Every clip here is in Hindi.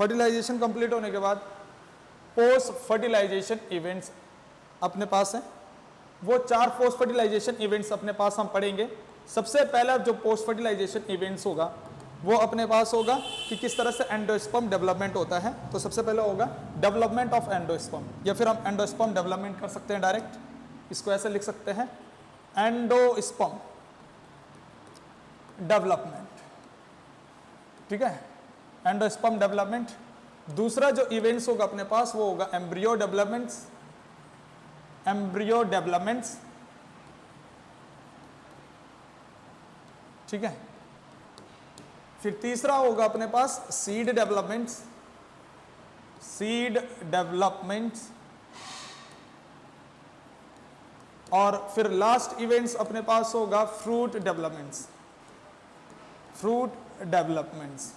फर्टिलाइजेशन कंप्लीट होने के बाद पोस्ट फर्टिलाइजेशन इवेंट्स अपने पास हैं। वो 4 पोस्ट फर्टिलाइजेशन इवेंट्स अपने पास हम पढ़ेंगे। सबसे पहला जो पोस्ट फर्टिलाइजेशन इवेंट्स होगा वो अपने पास होगा कि किस तरह से एंडोस्पर्म डेवलपमेंट होता है। तो सबसे पहले होगा डेवलपमेंट ऑफ एंडोस्पर्म, या फिर हम एंडोस्पर्म डेवलपमेंट कर सकते हैं डायरेक्ट, इसको ऐसे लिख सकते हैं एंडोस्पर्म डेवलपमेंट, ठीक है, एंडोस्पर्म डेवलपमेंट। दूसरा जो इवेंट्स होगा अपने पास वो होगा एम्ब्रियो डेवलपमेंट्स, एम्ब्रियो डेवलपमेंट्स, ठीक है। फिर तीसरा होगा अपने पास सीड डेवलपमेंट्स, सीड डेवलपमेंट्स, और फिर लास्ट इवेंट्स अपने पास होगा फ्रूट डेवलपमेंट्स, फ्रूट डेवलपमेंट्स।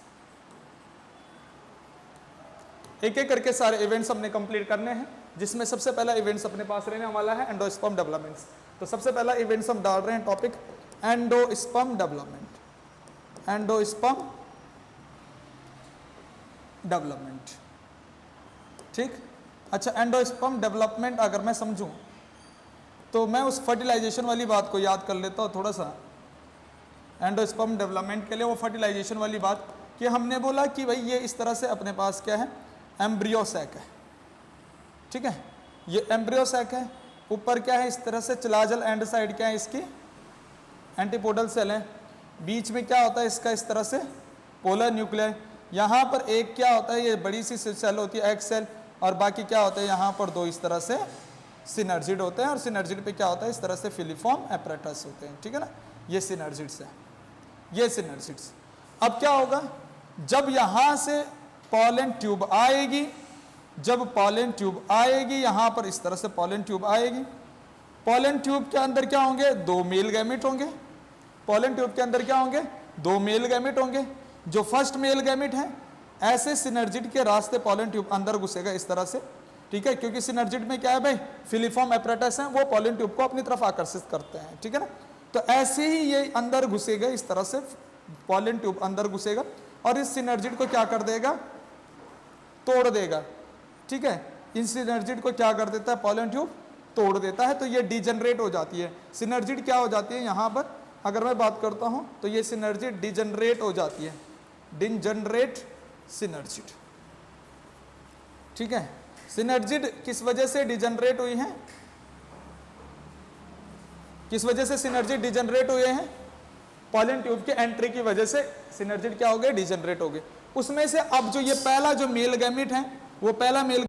एक एक करके सारे इवेंट्स हमने कंप्लीट करने हैं, जिसमें सबसे पहला इवेंट्स अपने पास रहने वाला है एंडोस्पर्म डेवलपमेंट्स। तो सबसे पहला इवेंट्स हम डाल रहे हैं topic endosperm development, endosperm development, ठीक। अच्छा, एंडोस्पर्म डेवलपमेंट अगर मैं समझूं तो मैं उस फर्टिलाइजेशन वाली बात को याद कर लेता हूं थोड़ा सा। एंडोस्पर्म डेवलपमेंट के लिए वो फर्टिलाइजेशन वाली बात कि हमने बोला कि भाई ये इस तरह से अपने पास क्या है, एम्ब्रियो सैक है, ठीक है। ये एम्ब्रियो सैक है, ऊपर क्या है इस तरह से चिलाजल एंड साइड क्या है इसकी एंटीपोडल सेल है, बीच में क्या होता है इसका इस तरह से पोलर न्यूक्लियर, यहाँ पर एक क्या होता है ये बड़ी सी सेल होती है एक्स सेल, और बाकी क्या होता है यहाँ पर 2 इस तरह से सिनर्जिड होते हैं, और सिनर्जिड पे क्या होता है इस तरह से फिलीफॉर्म एपरेटस होते हैं, ठीक है ना। ये सिनर्जिड्स है, ये सिनर्जिड्स। अब क्या होगा, जब यहाँ से पॉलन ट्यूब आएगी, जब पॉलन ट्यूब आएगी यहाँ पर इस तरह से पॉलन ट्यूब आएगी, पॉलन ट्यूब के अंदर क्या होंगे 2 मेल गैमेट होंगे, पॉलन ट्यूब के अंदर क्या होंगे 2 मेल गैमेट होंगे। जो फर्स्ट मेल गैमेट है ऐसे सिनर्जिड के रास्ते पॉलन ट्यूब अंदर घुसेगा इस तरह से, ठीक है, क्योंकि सिनर्जिड में क्या है भाई फिलीफॉर्म एपरेटस है, वो पॉलन ट्यूब को अपनी तरफ आकर्षित करते हैं, ठीक है ना। तो ऐसे ही ये अंदर घुसेगा इस तरह से, पॉलन ट्यूब अंदर घुसेगा और इस सिनर्जिड को क्या कर देगा, तोड़ देगा, ठीक है। इन सिनर्जिड को क्या कर देता है पॉलन ट्यूब तोड़ देता है, तो ये डिजनरेट हो जाती है। सिनर्जिड क्या हो जाती है यहाँ पर अगर मैं बात करता हूँ तो ये सिनर्जिड डिजनरेट हो जाती है, डिजनरेट सिनर्जिड, ठीक है। सिनर्जिड किस वजह से डिजनरेट हुई है, किस वजह से सिनर्जिड डिजनरेट हुए हैं, पॉलन ट्यूब के एंट्री की वजह से सिनर्जिड क्या हो गए, डिजनरेट हो गए। उसमें से अब जो ये पहला जो मेल गैमेट है वो पहला मेल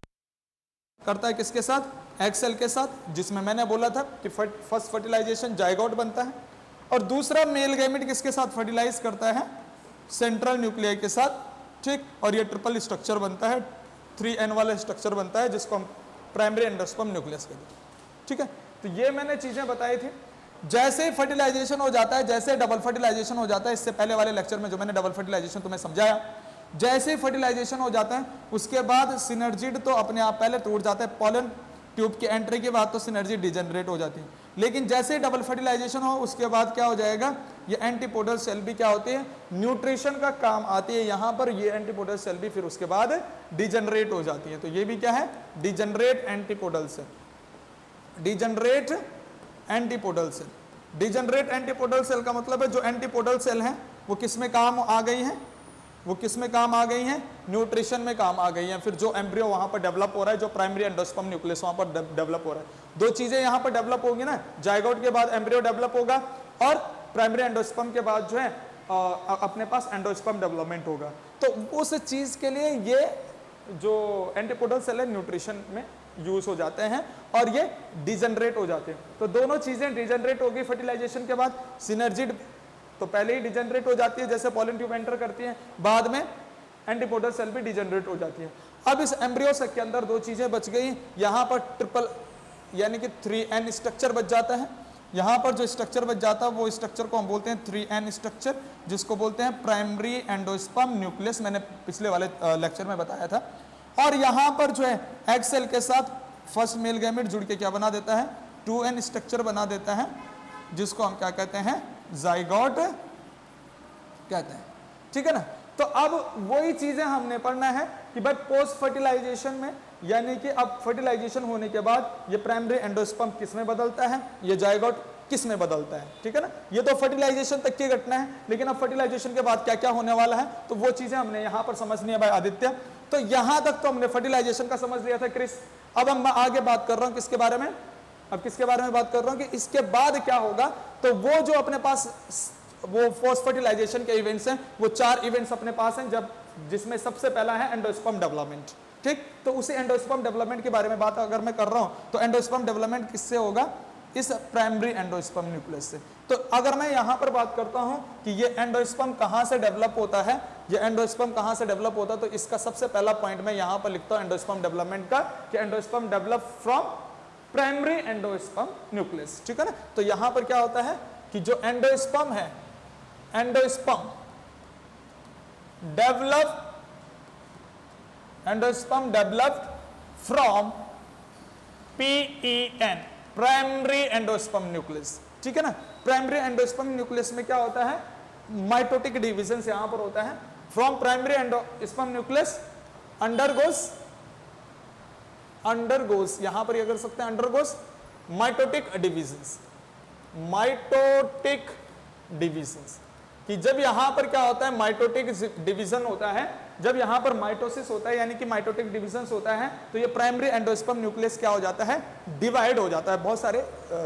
करता है किसके साथ, एक्स सेल के साथ, जिसमें मैंने बोला था कि फर्स्ट फर्टिलाइजेशन जाइगोट बनता है, और दूसरा मेल गैमेट किसके साथ फर्टिलाइज करता है, सेंट्रल न्यूक्लियर के साथ, ठीक। और ये ट्रिपल स्ट्रक्चर बनता है, 3N वाला स्ट्रक्चर बनता है जिसको हम प्राइमरी एंडोस्पर्म न्यूक्लियस कहते हैं, ठीक है। तो ये मैंने चीजें बताई थी। जैसे ही फर्टिलाइजेशन हो जाता है, जैसे डबल फर्टिलाइजेशन हो जाता है, इससे पहले वाले लेक्चर में जो मैंने डबल फर्टिलाइजेशन तुम्हें समझाया, जैसे ही फर्टिलाइजेशन हो जाता है उसके बाद सिनर्जिड तो अपने आप पहले टूट जाता है, पॉलन ट्यूब की एंट्री के बाद तो सिनर्जिड डिजनरेट हो जाती है। लेकिन जैसे ही डबल फर्टिलाइजेशन हो उसके बाद क्या हो जाएगा, ये एंटीपोडल सेल भी क्या होती है, न्यूट्रिशन का काम आती है यहाँ पर, ये एंटीपोडल सेल भी फिर उसके बाद डिजनरेट हो जाती है। तो ये भी क्या है, degenerate antipodal cell, degenerate antipodal cell. Degenerate antipodal cell का मतलब है जो एंटीपोडल सेल है वो किस में काम आ गई है, वो किस में काम आ गई हैं, न्यूट्रिशन में काम आ गई हैं। फिर जो एम्ब्रियो वहां पर डेवलप हो रहा है, जो प्राइमरी एंडोस्पर्म न्यूक्लियस वहां पर डेवलप हो रहा है, 2 चीजें यहां पर डेवलप होगी ना, जाइगोट के बाद एम्ब्रियो डेवलप होगा और प्राइमरी एंडोस्पर्म के बाद जो है अपने पास एंडोस्पर्म डेवलपमेंट होगा। तो उस चीज के लिए ये जो एंटीपोडल सेल है न्यूट्रिशन में यूज हो जाते हैं और ये डिजनरेट हो जाते हैं। तो दोनों चीजें डिजनरेट होगी फर्टिलाइजेशन के बाद। सिनर्जिड तो पहले ही डिजनरेट हो जाती है जैसे पॉलन ट्यूब एंटर करती है, बाद में एंटीपोडल सेल भी डिजनरेट हो जाती है। अब इस एम्ब्रियो सेक के अंदर 2 चीजें बच गई, यहाँ पर ट्रिपल यानी कि 3N स्ट्रक्चर बच जाता है। यहाँ पर जो स्ट्रक्चर बच जाता है वो स्ट्रक्चर को हम बोलते हैं 3N स्ट्रक्चर, जिसको बोलते हैं प्राइमरी एंडोस्पर्म न्यूक्लियस, मैंने पिछले वाले लेक्चर में बताया था। और यहाँ पर जो है एग सेल के साथ फर्स्ट मेल गैमेट जुड़ के क्या बना देता है, 2N स्ट्रक्चर बना देता है, जिसको हम क्या कहते हैं, जाइगोट कहते हैं, ठीक है ना। तो अब वही चीजें हमने पढ़ना है कि भाई पोस्ट फर्टिलाइजेशन में, यानी कि अब फर्टिलाइजेशन होने के बाद ये प्राइमरी एंडोस्पर्म किस में बदलता है, ये जायगोट किस में बदलता है, ठीक है ना। ये तो फर्टिलाइजेशन तक की घटना है, लेकिन अब फर्टिलाइजेशन के बाद क्या क्या होने वाला है, तो वो चीजें हमने यहाँ पर समझनी है भाई आदित्य। तो यहां तक तो हमने फर्टिलाइजेशन का समझ लिया था क्रिस। अब हम आगे बात कर रहा हूं किसके बारे में, अब किसके बारे में बात कर रहा हूं कि इसके बाद क्या होगा। तो वो जो अपने पास वो पोस्ट फर्टिलाइजेशन के इवेंट्स हैं, वो 4 इवेंट्स अपने पास हैं, जब जिसमें सबसे पहला है एंडोस्पर्म डेवलपमेंट, ठीक। तो उसी एंडोस्पर्म डेवलपमेंट के बारे में बात अगर मैं कर रहा हूं, तो एंडोस्पर्म डेवलपमेंट किससे होगा, इस प्राइमरी एंडोस्पर्म न्यूक्लियस से। तो अगर मैं यहां पर बात करता हूं कि ये एंडोस्पर्म कहां से डेवलप होता है, ये एंडोस्पर्म कहां से डेवलप होता है, तो इसका सबसे पहला पॉइंट मैं यहां पर लिखता हूं एंडोस्पर्म डेवलपमेंट का, कि endosperm develop from primary endosperm nucleus, ठीक है ना। तो यहां पर क्या होता है कि जो एंडोस्पर्म है, endosperm developed from PEN, primary endosperm nucleus, ठीक है ना। प्राइमरी एंडोस्पर्म न्यूक्लियस में क्या होता है, माइटोटिक डिवीजन यहां पर होता है। From primary endosperm nucleus undergoes, यहां पर ये कर सकते हैं अंडरगोस माइटोटिक डिवीजन्स, कि जब यहां पर क्या होता है, माइटोटिक डिवीजन होता है, जब यहां पर माइटोसिस होता है यानी कि माइटोटिक डिवीजन होता है, तो ये प्राइमरी एंडोस्पर्म न्यूक्लियस क्या हो जाता है, डिवाइड हो जाता है बहुत सारे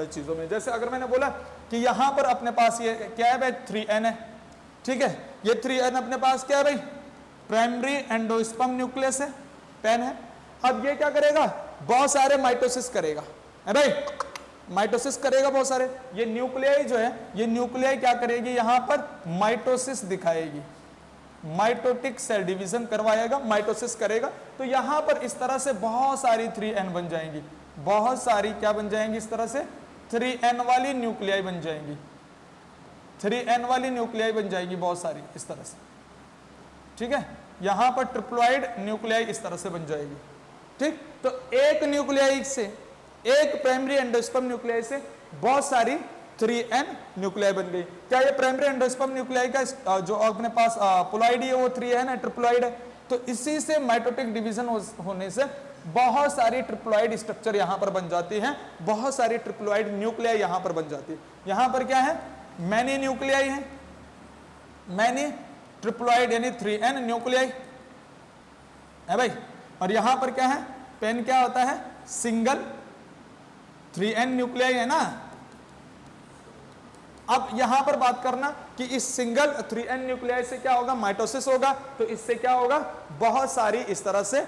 चीजों में। जैसे अगर मैंने बोला कि यहां पर अपने पास ये क्या है भाई, 3N है, ठीक है। ये 3N अपने पास क्या है भाई, प्राइमरी एंडोस्पर्म न्यूक्लियस है, पेन है। अब ये क्या करेगा, बहुत सारे माइटोसिस करेगा, है भाई, माइटोसिस करेगा बहुत सारे। ये न्यूक्लियाई जो है, ये न्यूक्लियाई क्या करेगी, यहां पर माइटोसिस दिखाएगी, माइटोटिक सेल डिवीजन करवाएगा, माइटोसिस करेगा। तो यहां पर इस तरह से बहुत सारी 3N बन जाएंगी, बहुत सारी क्या बन जाएंगी, इस तरह से 3N वाली न्यूक्लियाई बन जाएंगी, 3N वाली न्यूक्लियाई बन जाएगी बहुत सारी इस तरह से, ठीक है। यहां पर ट्रिप्लॉइड न्यूक्लियाई इस तरह से बन जाएगी, ठीक। तो एक न्यूक्लियाई से, एक प्राइमरी एंडोस्पर्म न्यूक्लियाई से बहुत सारी 3N न्यूक्लियाई बन गई। क्या ये प्राइमरी एंडोस्पर्म न्यूक्लियाई का जो अपने पास पुलॉइड है वो 3N है, ट्रिप्लॉइड है। तो इसी से माइटोटिक डिवीजन होने से बहुत सारी ट्रिप्लॉइड स्ट्रक्चर यहां पर बन जाती है, बहुत सारी ट्रिप्लॉइड न्यूक्लियाई यहां पर बन जाती है। यहां पर क्या है, मैनी न्यूक्लियाई है, मैनी ट्रिप्लॉइड यानी 3N न्यूक्लियाई है भाई। और यहां पर क्या है, पेन क्या होता है, सिंगल 3N न्यूक्लियाई है ना। अब यहां पर बात करना कि इस सिंगल 3N न्यूक्लियाई से क्या होगा, माइटोसिस होगा। तो इससे क्या होगा, बहुत सारी इस तरह से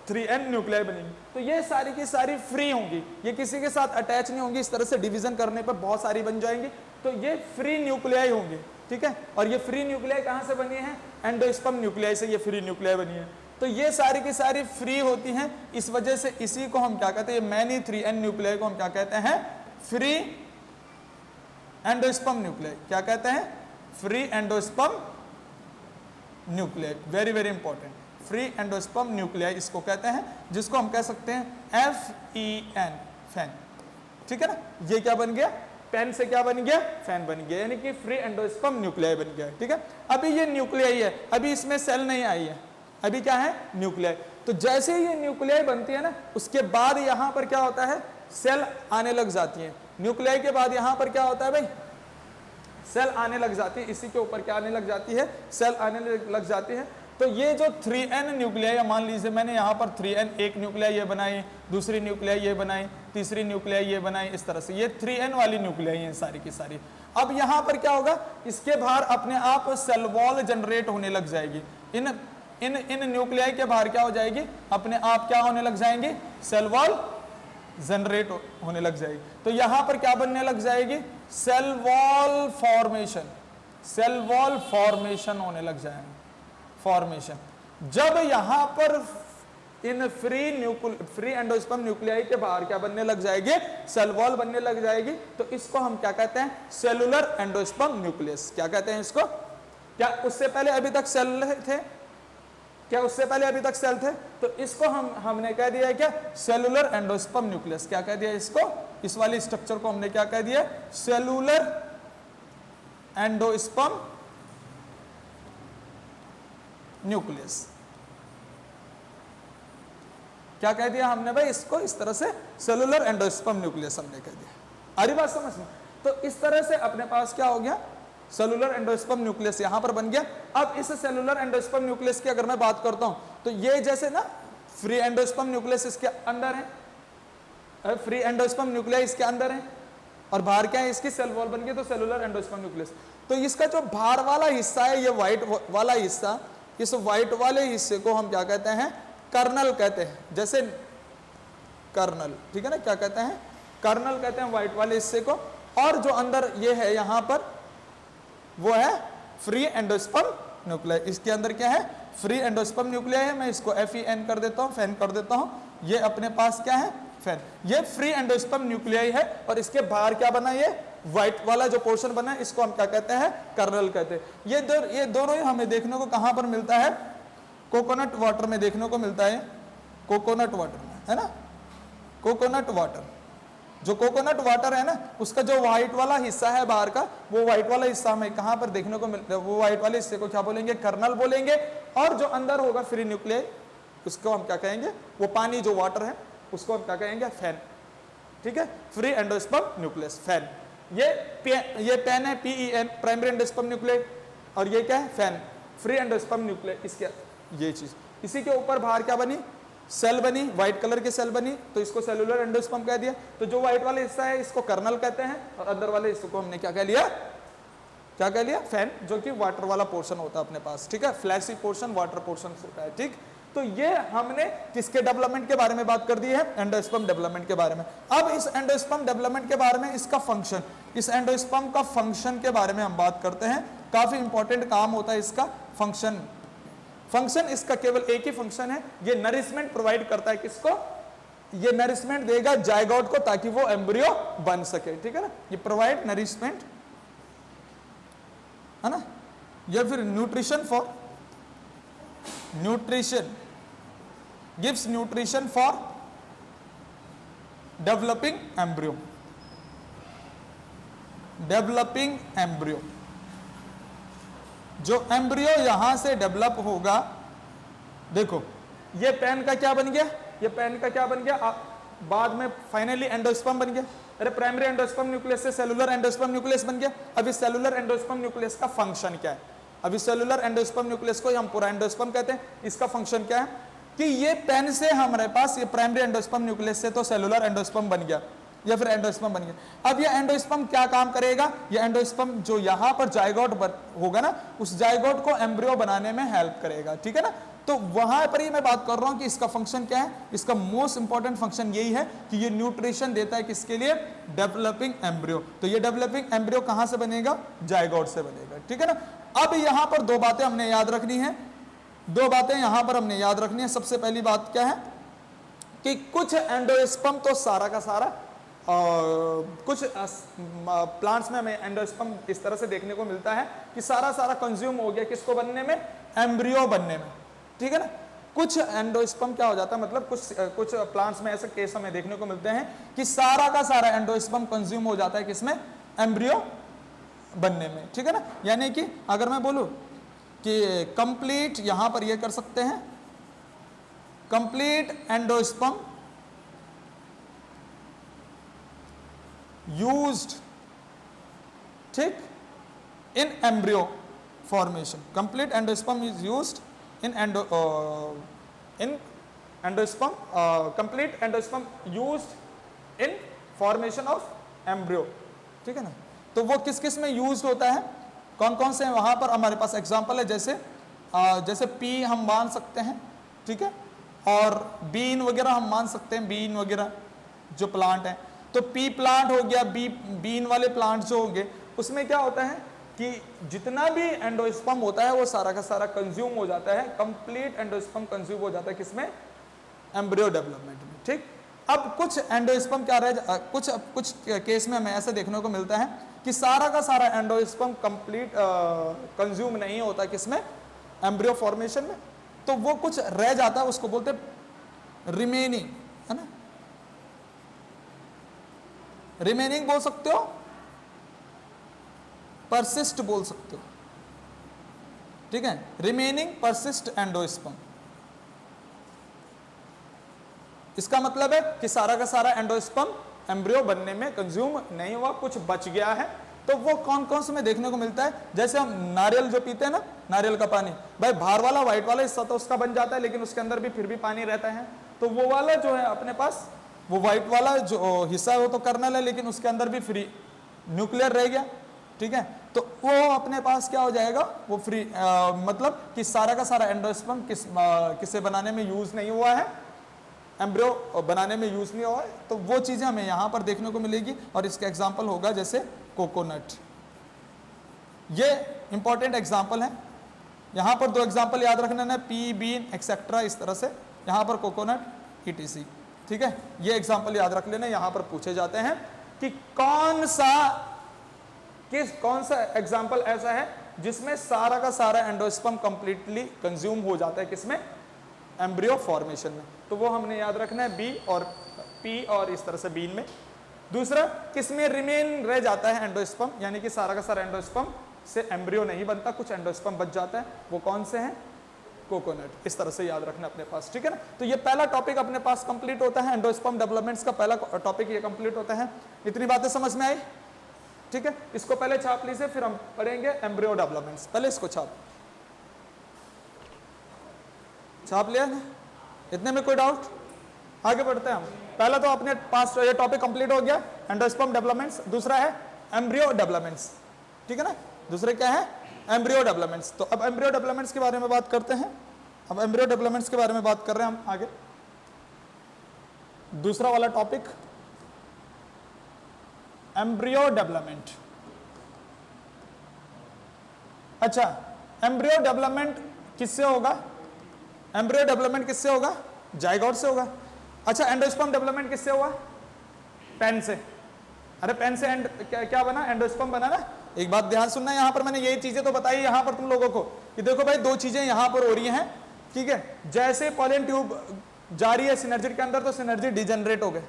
3N न्यूक्लियाई बनेंगी। तो ये सारी की सारी फ्री होंगी, ये किसी के साथ अटैच नहीं होंगी, इस तरह से डिवीजन करने पर बहुत सारी बन जाएंगी। तो ये फ्री न्यूक्लियाई होंगे, ठीक है। और ये फ्री न्यूक्लियाई कहां से बनी है, एंडोस्पर्म न्यूक्लियाई से ये फ्री न्यूक्लियाई बनी है। तो ये सारी की सारी फ्री होती हैं, इस वजह से इसी को हम क्या कहते हैं, मैनी 3N न्यूक्लियाई को हम क्या कहते हैं, फ्री एंडोस्पर्म न्यूक्लियाई। क्या कहते हैं, free endosperm nuclei, very very important, free endosperm nuclei इसको कहते हैं, जिसको हम कह सकते हैं FEN, फैन, ठीक है ना। ये क्या बन गया, पेन से क्या बन गया, फैन बन गया, यानी कि फ्री एंडोस्पर्म न्यूक्लियाई बन गया, ठीक है। अभी ये न्यूक्लियाई है, अभी इसमें सेल नहीं आई है, अभी क्या है, न्यूक्लियाई। तो जैसे ही ये न्यूक्लियाई बनती है ना, उसके बाद यहां पर क्या होता है, सेल आने लग जाती है। न्यूक्लियाई के बाद यहां पर क्या होता है भाई, सेल आने लग जाती है, इसी के ऊपर क्या आने लग जाती है, सेल आने लग जाती है। तो ये जो 3N न्यूक्लियाई, मान लीजिए मैंने यहाँ पर 3N, एक न्यूक्लियाई ये बनाई, दूसरी न्यूक्लियाई ये बनाई, तीसरी न्यूक्लियाई ये बनाई, इस तरह से ये 3N वाली न्यूक्लियाई है सारी की सारी। अब यहाँ पर क्या होगा, इसके बाहर अपने आप सेल वॉल जनरेट होने लग जाएगी। इन न्यूक्लियाई के बाहर क्या हो जाएगी, अपने आप क्या होने लग जाएंगी, सेल वॉल जनरेट होने लग जाएगी। तो यहां पर क्या बनने लग जाएगी, cell wall formation, cell wall formation होने लग जाएंगे, फॉर्मेशन। जब यहां पर इन फ्री एंडोस्पर्म न्यूक्लियाई के बाहर क्या बनने लग जाएगी, सेल वॉल बनने लग जाएगी। तो इसको हम क्या कहते हैं, सेलुलर एंडोस्पर्म न्यूक्लियस। क्या कहते हैं इसको, क्या उससे पहले अभी तक सेल थे, क्या उससे पहले अभी तक सेल थे, तो इसको हमने कह दिया है क्या, सेलुलर एंडोस्पर्म न्यूक्लियस। क्या कह दिया इसको, इस वाली स्ट्रक्चर को हमने क्या कह दिया, सेलुलर एंडोस्पर्म न्यूक्लियस, क्या कह दिया हमने भाई, इसको इस तरह से सेलुलर एंडोस्पर्म न्यूक्लियस हमने कह दिया। आ रही बात समझ में? तो इस तरह से अपने पास क्या हो गया, सेलुलर एंडोस्पर्म न्यूक्लियस यहां पर बन गया। अब इस सेलुलर एंडोस्पर्म न्यूक्लियस की अगर मैं बात करता हूं तो ये जैसे ना फ्री एंडोस्पर्म न्यूक्लियस इसके अंदर है, फ्री एंडोस्पर्म न्यूक्लियस इसके अंदर है, और बाहर क्या है, इसकी सेल वॉल बन गई तो सेलुलर एंडोस्पर्म न्यूक्लियस। तो इसका जो बाहर वाला हिस्सा है, ये व्हाइट वाला हिस्सा, इस व्हाइट वाले हिस्से को हम क्या कहते हैं, कर्नल कहते हैं। जैसे कर्नल, ठीक है ना, क्या कहते हैं, कर्नल कहते हैं व्हाइट वाले हिस्से को। और जो अंदर ये है यहां पर, वो है फ्री एंडोस्पर्म न्यूक्लियस। इसके अंदर क्या है, फ्री एंडोस्पर्म न्यूक्लियस है। मैं इसको FEN कर देता हूं, फैन कर देता हूं। ये अपने पास क्या है, फैन। ये फ्री एंडोस्पर्म न्यूक्लियस है, और इसके बाहर क्या बना, ये व्हाइट वाला जो पोर्शन बना है, इसको हम क्या कहते हैं, कर्नल कहते हैं। ये दोनों ही हमें देखने को कहां पर मिलता है, कोकोनट वाटर में देखने को मिलता है, कोकोनट वाटर में, है ना, कोकोनट वाटर। जो कोकोनट वाटर है ना, उसका जो व्हाइट वाला हिस्सा है बाहर का, वो व्हाइट वाला हिस्सा हमें कहां पर देखने को मिलता है, वो व्हाइट वाले हिस्से को क्या बोलेंगे, कर्नल बोलेंगे। और जो अंदर होगा फ्री न्यूक्लियस, उसको हम क्या कहेंगे, वो पानी जो वाटर है, उसको हम क्या कहेंगे, फैन। ठीक है, फ्री एंडोस्पर्म न्यूक्लियस, फैन। ये पेन है, PEN, प्राइमरी एंडोस्पर्म न्यूक्लियस, और ये क्या है, फैन, फ्री एंडोस्पर्म न्यूक्लियस। इसके ये चीज, इसी के ऊपर बाहर क्या बनी, सेल बनी, व्हाइट कलर की सेल बनी, तो इसको सेलुलर एंडोस्पर्म कह दिया। तो जो व्हाइट वाला हिस्सा है इसको कर्नल कहते हैं, और अंदर वाले हिस्से को हमने क्या कह लिया, क्या कह लिया, फैन, जो कि वाटर वाला पोर्शन होता है अपने पास। ठीक है, फ्लैशी पोर्शन, वाटर पोर्शन होता है। ठीक, तो ये हमने किसके डेवलपमेंट के बारे में बात कर दी है, एंडोस्पर्म डेवलपमेंट के बारे में। अब इस एंडोस्पर्म डेवलपमेंट के बारे में, इसका फंक्शन, इस एंडोस्पर्म का फंक्शन के बारे में हम बात करते हैं। काफी इंपॉर्टेंट काम होता है इसका फंक्शन। फंक्शन इसका केवल एक ही फंक्शन है, ये नरिशमेंट प्रोवाइड करता है। किसको, ये नरिशमेंट देगा जायगोट को, ताकि वो एम्ब्रियो बन सके। ठीक है ना, ये प्रोवाइड नरिशमेंट, है ना, या फिर nutrition for, nutrition, gives nutrition for developing embryo, developing embryo. जो एम्ब्रियो यहां से डेवलप होगा, देखो ये पेन का क्या बन गया, ये पेन का क्या बन गया, बाद में फाइनली एंडोस्पर्म बन गया। अरे प्राइमरी एंडोस्पर्म न्यूक्लियस से सेलुलर एंडोस्पर्म न्यूक्लियस बन गया। अब इस सेलुलर एंडोस्पर्म न्यूक्लियस का फंक्शन क्या है, अब इस सेलुलर एंडोस्पर्म न्यूक्लियस को हम पूरा एंडोस्पर्म कहते हैं। इसका फंक्शन क्या है कि ये पेन से हमारे पास, ये प्राइमरी एंडोस्पर्म न्यूक्लियस से तो सेलुलर एंडोस्पर्म बन गया, या फिर एंडोस्पर्म बन गया। अब ये एंडोस्पर्म क्या काम करेगा, ये एंडोस्पर्म जो यहां पर जायगोट होगा ना, उस जायगोट को एम्ब्रियो बनाने में हेल्प करेगा। ठीक है ना, तो वहां पर ही मैं बात कर रहा हूं कि इसका फंक्शन क्या है। इसका मोस्ट इंपॉर्टेंट फंक्शन यही है कि ये न्यूट्रिशन देता है किसके लिए, डेवलपिंग एम्ब्रियो। तो ये डेवलपिंग एम्ब्रियो कहां से बनेगा, जायगोट से बनेगा। ठीक है ना, अब यहां पर दो बातें हमने याद रखनी है, दो बातें यहां पर हमने याद रखनी है। सबसे पहली बात क्या है कि कुछ एंडोस्पर्म तो सारा का सारा, कुछ प्लांट्स में हमें एंडोस्पर्म इस तरह से देखने को मिलता है कि सारा सारा कंज्यूम हो गया किसको बनने में, एम्ब्रियो बनने में। ठीक है ना, कुछ एंडोस्पर्म क्या हो जाता है, मतलब कुछ प्लांट्स में ऐसे केस हमें देखने को मिलते हैं कि सारा का सारा एंडोस्पर्म कंज्यूम हो जाता है किसमें, एम्ब्रियो बनने में। ठीक है ना, यानी कि अगर मैं बोलूं कि कंप्लीट, यहां पर ये कर सकते हैं, कंप्लीट एंडोस्पर्म यूज्ड, ठीक, इन embryo formation. Complete endosperm is used in endosperm, complete endosperm used in formation of embryo. ठीक है ना, तो वो किस किस में यूज्ड होता है, कौन कौन से हैं, वहां पर हमारे पास एग्जांपल है। जैसे पी हम मान सकते हैं, ठीक है, और बीन वगैरह हम मान सकते हैं, बीन वगैरह जो प्लांट है। तो पी प्लांट हो गया, बीन वाले प्लांट जो होंगे, उसमें क्या होता है कि जितना भी एंडोस्पर्म होता है वो सारा का सारा कंज्यूम हो जाता है, कंप्लीट एंडोस्पर्म कंज्यूम हो जाता है किसमें, एम्ब्रियो डेवलपमेंट में। ठीक, अब कुछ एंडोस्पर्म क्या रहे, कुछ केस में हमें ऐसा देखने को मिलता है कि सारा का सारा एंडोस्पर्म कंप्लीट कंज्यूम नहीं होता किसमें, एम्ब्रियो फॉर्मेशन में। तो वो कुछ रह जाता है, उसको बोलते रिमेनिंग, है ना, रिमेनिंग बोल सकते हो, परसिस्ट बोल सकते हो। ठीक है, रिमेनिंग परसिस्ट एंडोस्पर्म, इसका मतलब है कि सारा का सारा एंडोस्पर्म एम्ब्रियो बनने में कंज्यूम नहीं हुआ, कुछ बच गया है। तो वो कौन कौन से में देखने को मिलता है, जैसे हम नारियल जो पीते हैं ना, नारियल का पानी, भाई बाहर वाला व्हाइट वाला हिस्सा तो उसका बन जाता है, लेकिन उसके अंदर भी फिर भी पानी रहता है। तो वो वाला जो है अपने पास, वो व्हाइट वाला जो हिस्सा है वो तो कर्नल है, लेकिन उसके अंदर भी फ्री न्यूक्लियर रह गया, ठीक है। तो वो अपने पास क्या हो जाएगा, वो फ्री मतलब कि सारा का सारा एंडोस्पर्म किसे बनाने में यूज नहीं हुआ है, एम्ब्रियो बनाने में यूज नहीं हुआ है। तो वो चीजें हमें यहाँ पर देखने को मिलेगी, और इसका एग्जाम्पल होगा जैसे कोकोनट। ये इंपॉर्टेंट एग्जाम्पल है। यहाँ पर 2 एग्जाम्पल याद रखना है, पी, बीन एक्सेट्रा, इस तरह से। यहाँ पर कोकोनट ETC, ठीक है। ये एग्जाम्पल याद रख लेना, यहाँ पर पूछे जाते हैं कि कौन सा एग्जाम्पल ऐसा है जिसमें सारा का सारा एंडोस्पर्म कंप्लीटली कंज्यूम हो जाता है, किसमें, एम्ब्रियो फॉर्मेशन में। तो वो हमने याद रखना है बी और पी, और इस तरह से बीन में। दूसरा, किसमें रिमेन रह जाता है एंडोस्पर्म, यानी कि सारा का सारा एंडोस्पर्म से एम्ब्रियो नहीं बनता, कुछ एंडोस्पर्म बच जाता है, वो कौन से हैं, कोकोनट। इस तरह से याद रखना अपने पास, ठीक है ना। तो ये पहला टॉपिक अपने पास कंप्लीट होता है, एंडोस्पर्म डेवलपमेंट्स का पहला टॉपिक ये कंप्लीट होता है। इतनी बातें समझ में आई, ठीक है। इसको पहले छाप लीजिए, फिर हम पढ़ेंगे एम्ब्रियो डेवलपमेंट्स। पहले इसको छाप लिया ना, इतने में कोई डाउट, आगे बढ़ते हैं हम। पहला तो अपने पास ये टॉपिक कंप्लीट हो गया, एंडोस्पर्म डेवलपमेंट्स। दूसरा है एम्ब्रियो डेवलपमेंट्स, ठीक है ना। दूसरे क्या है, एम्ब्रियो डेवलपमेंट्स। तो अब एम्ब्रियो डेवलपमेंट्स के बारे में बात करते हैं। अब एम्ब्रियो डेवलपमेंट्स के बारे में बात कर रहे हैं हम आगे। दूसरा वाला टॉपिक, एम्ब्रियो डेवलपमेंट। अच्छा, एम्ब्रियो डेवलपमेंट किससे होगा, एम्ब्रियो डेवलपमेंट किससे होगा, जाइगोट से होगा। अच्छा, एंडोस्पर्म डेवलपमेंट किससे हुआ, पेन से। अरे पेन से क्या बना, एंडोस्पर्म बना ना। एक बात ध्यान सुनना, यहां पर मैंने ये चीजें तो बताई यहां पर तुम लोगों को कि देखो भाई 2 चीजें यहां पर हो रही हैं, ठीक है। जैसे पॉलन ट्यूब जा रही है सिनर्जिड के अंदर, तो सिनर्जिड डिजेनरेट हो गए,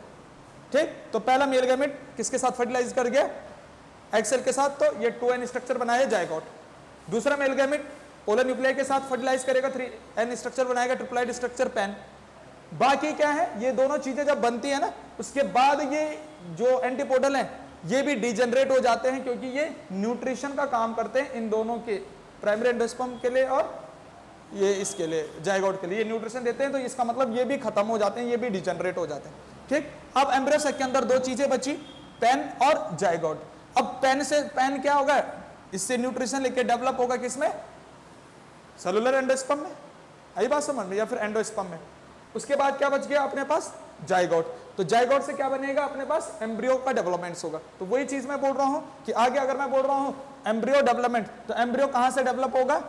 ठीक। तो पहला मेल गैमेट किसके साथ फर्टिलाइज कर गया, एक्सेल के साथ, तो ये 2n स्ट्रक्चर बनाया जाइगोट। दूसरा मेल गैमेट पोलर न्यूक्लियाई के साथ फर्टिलाइज करेगा, 3n स्ट्रक्चर बनाएगा, ट्रिप्लॉइड स्ट्रक्चर पेन। बाकी क्या है, ये दोनों चीजें जब बनती है ना, उसके बाद ये जो एंटीपोडल हैं ये भी डिजेनरेट हो जाते हैं, क्योंकि ये न्यूट्रिशन का काम करते हैं इन दोनों के, प्राइमरी एंडोस्पर्म के लिए और ये इसके लिए, जाइगोट के लिए। ये न्यूट्रिशन देते हैं, तो इसका मतलब ये भी खत्म हो जाते हैं, ये भी डिजेनरेट हो जाते हैं, ठीक। अब एम्ब्रियो सेक के अंदर 2 चीजें बची, पेन और जाइगोट। अब पेन क्या होगा, इससे न्यूट्रिशन लेके डेवलप होगा किसमें, सेलुलर एंडोस्पर्म में, आई बात समझ में, या फिर एंडोस्पर्म में। उसके बाद क्या बच गया अपने पास, जाइगोट। तो जाइगोट से क्या बनेगा, अपने पास एम्ब्रियो का डेवलपमेंट्स होगा। तो वही चीज मैं बोल रहा हूं कि आगे अगर मैं बोल रहा हूं एम्ब्रियो डेवलपमेंट, तो एम्ब्रियो कहां से डेवलप होगा,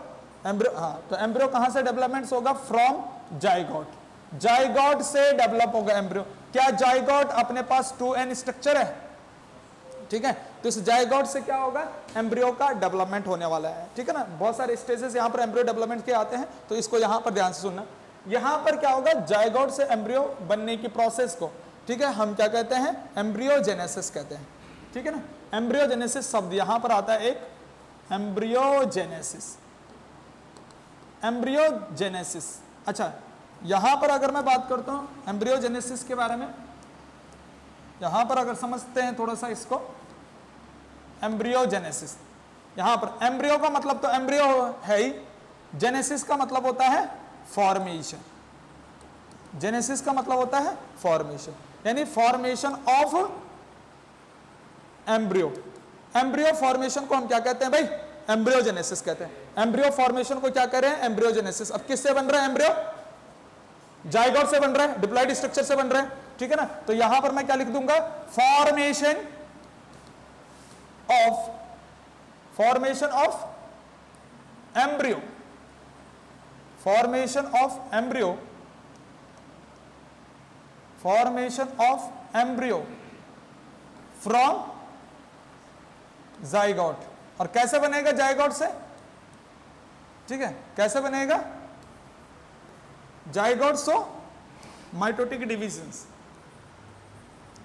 एम्ब्रियो, हाँ, तो एम्ब्रियो कहां से डेवलपमेंट्स होगा, फ्रॉम जाइगोट। जाइगोट से डेवलप होगा एम्ब्रियो। क्या जाइगोट अपने पास 2n स्ट्रक्चर है, ठीक है। तो इस जाइगोट से क्या होगा, एम्ब्रियो का डेवलपमेंट होने वाला है, ठीक है ना। बहुत सारे स्टेजेस यहाँ पर एम्ब्रियो डेवलपमेंट के आते हैं, तो इसको यहाँ पर ध्यान से सुनना। यहाँ पर क्या होगा, जाइगोट से एम्ब्रियो बनने की प्रोसेस को, ठीक है, हम क्या कहते हैं, एम्ब्रियोजेनेसिस कहते हैं, ठीक है ना। एम्ब्रियोजेनेसिस शब्द यहाँ पर आता है एक, एम्ब्रियोजेनेसिस, एम्ब्रियोजेनेसिस। अच्छा, यहाँ पर अगर मैं बात करता हूँ एम्ब्रियोजेनेसिस के बारे में, यहाँ पर अगर समझते हैं थोड़ा सा इसको, एम्ब्रियोजेनेसिस, यहाँ पर एम्ब्रियो का मतलब तो एम्ब्रियो है ही, जेनेसिस का मतलब होता है फॉर्मेशन। जेनेसिस का मतलब होता है फॉर्मेशन, यानी formation of embryo. Embryo formation को हम क्या कहते हैं भाई, एम्ब्रियोजेनेसिस कहते हैं। एम्ब्रियो फॉर्मेशन को क्या कह रहे हैं, एम्ब्रियोजेनेसिस। अब किससे बन रहा है एम्ब्रियो, जाइगोट से बन रहा है, डिप्लॉइड स्ट्रक्चर से बन रहा है, ठीक है ना। तो यहां पर मैं क्या लिख दूंगा, formation of embryo, formation of embryo from zygote. और कैसे बनेगा जाइगोट से, ठीक है, कैसे बनेगा जाइगोट सो माइटोटिक डिविजन्स,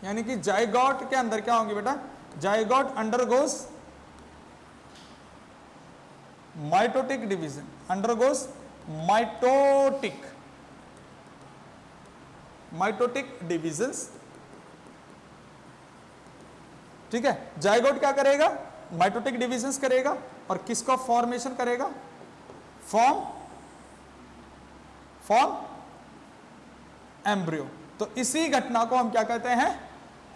यानी कि जाइगोट के अंदर क्या होंगे बेटा, zygote undergoes mitotic division, undergoes mitotic mitotic divisions, ठीक है। जाइगोट क्या करेगा, माइटोटिक डिविजन्स करेगा और किसका फॉर्मेशन करेगा, फॉर्म एम्ब्रियो। तो इसी घटना को हम क्या कहते हैं,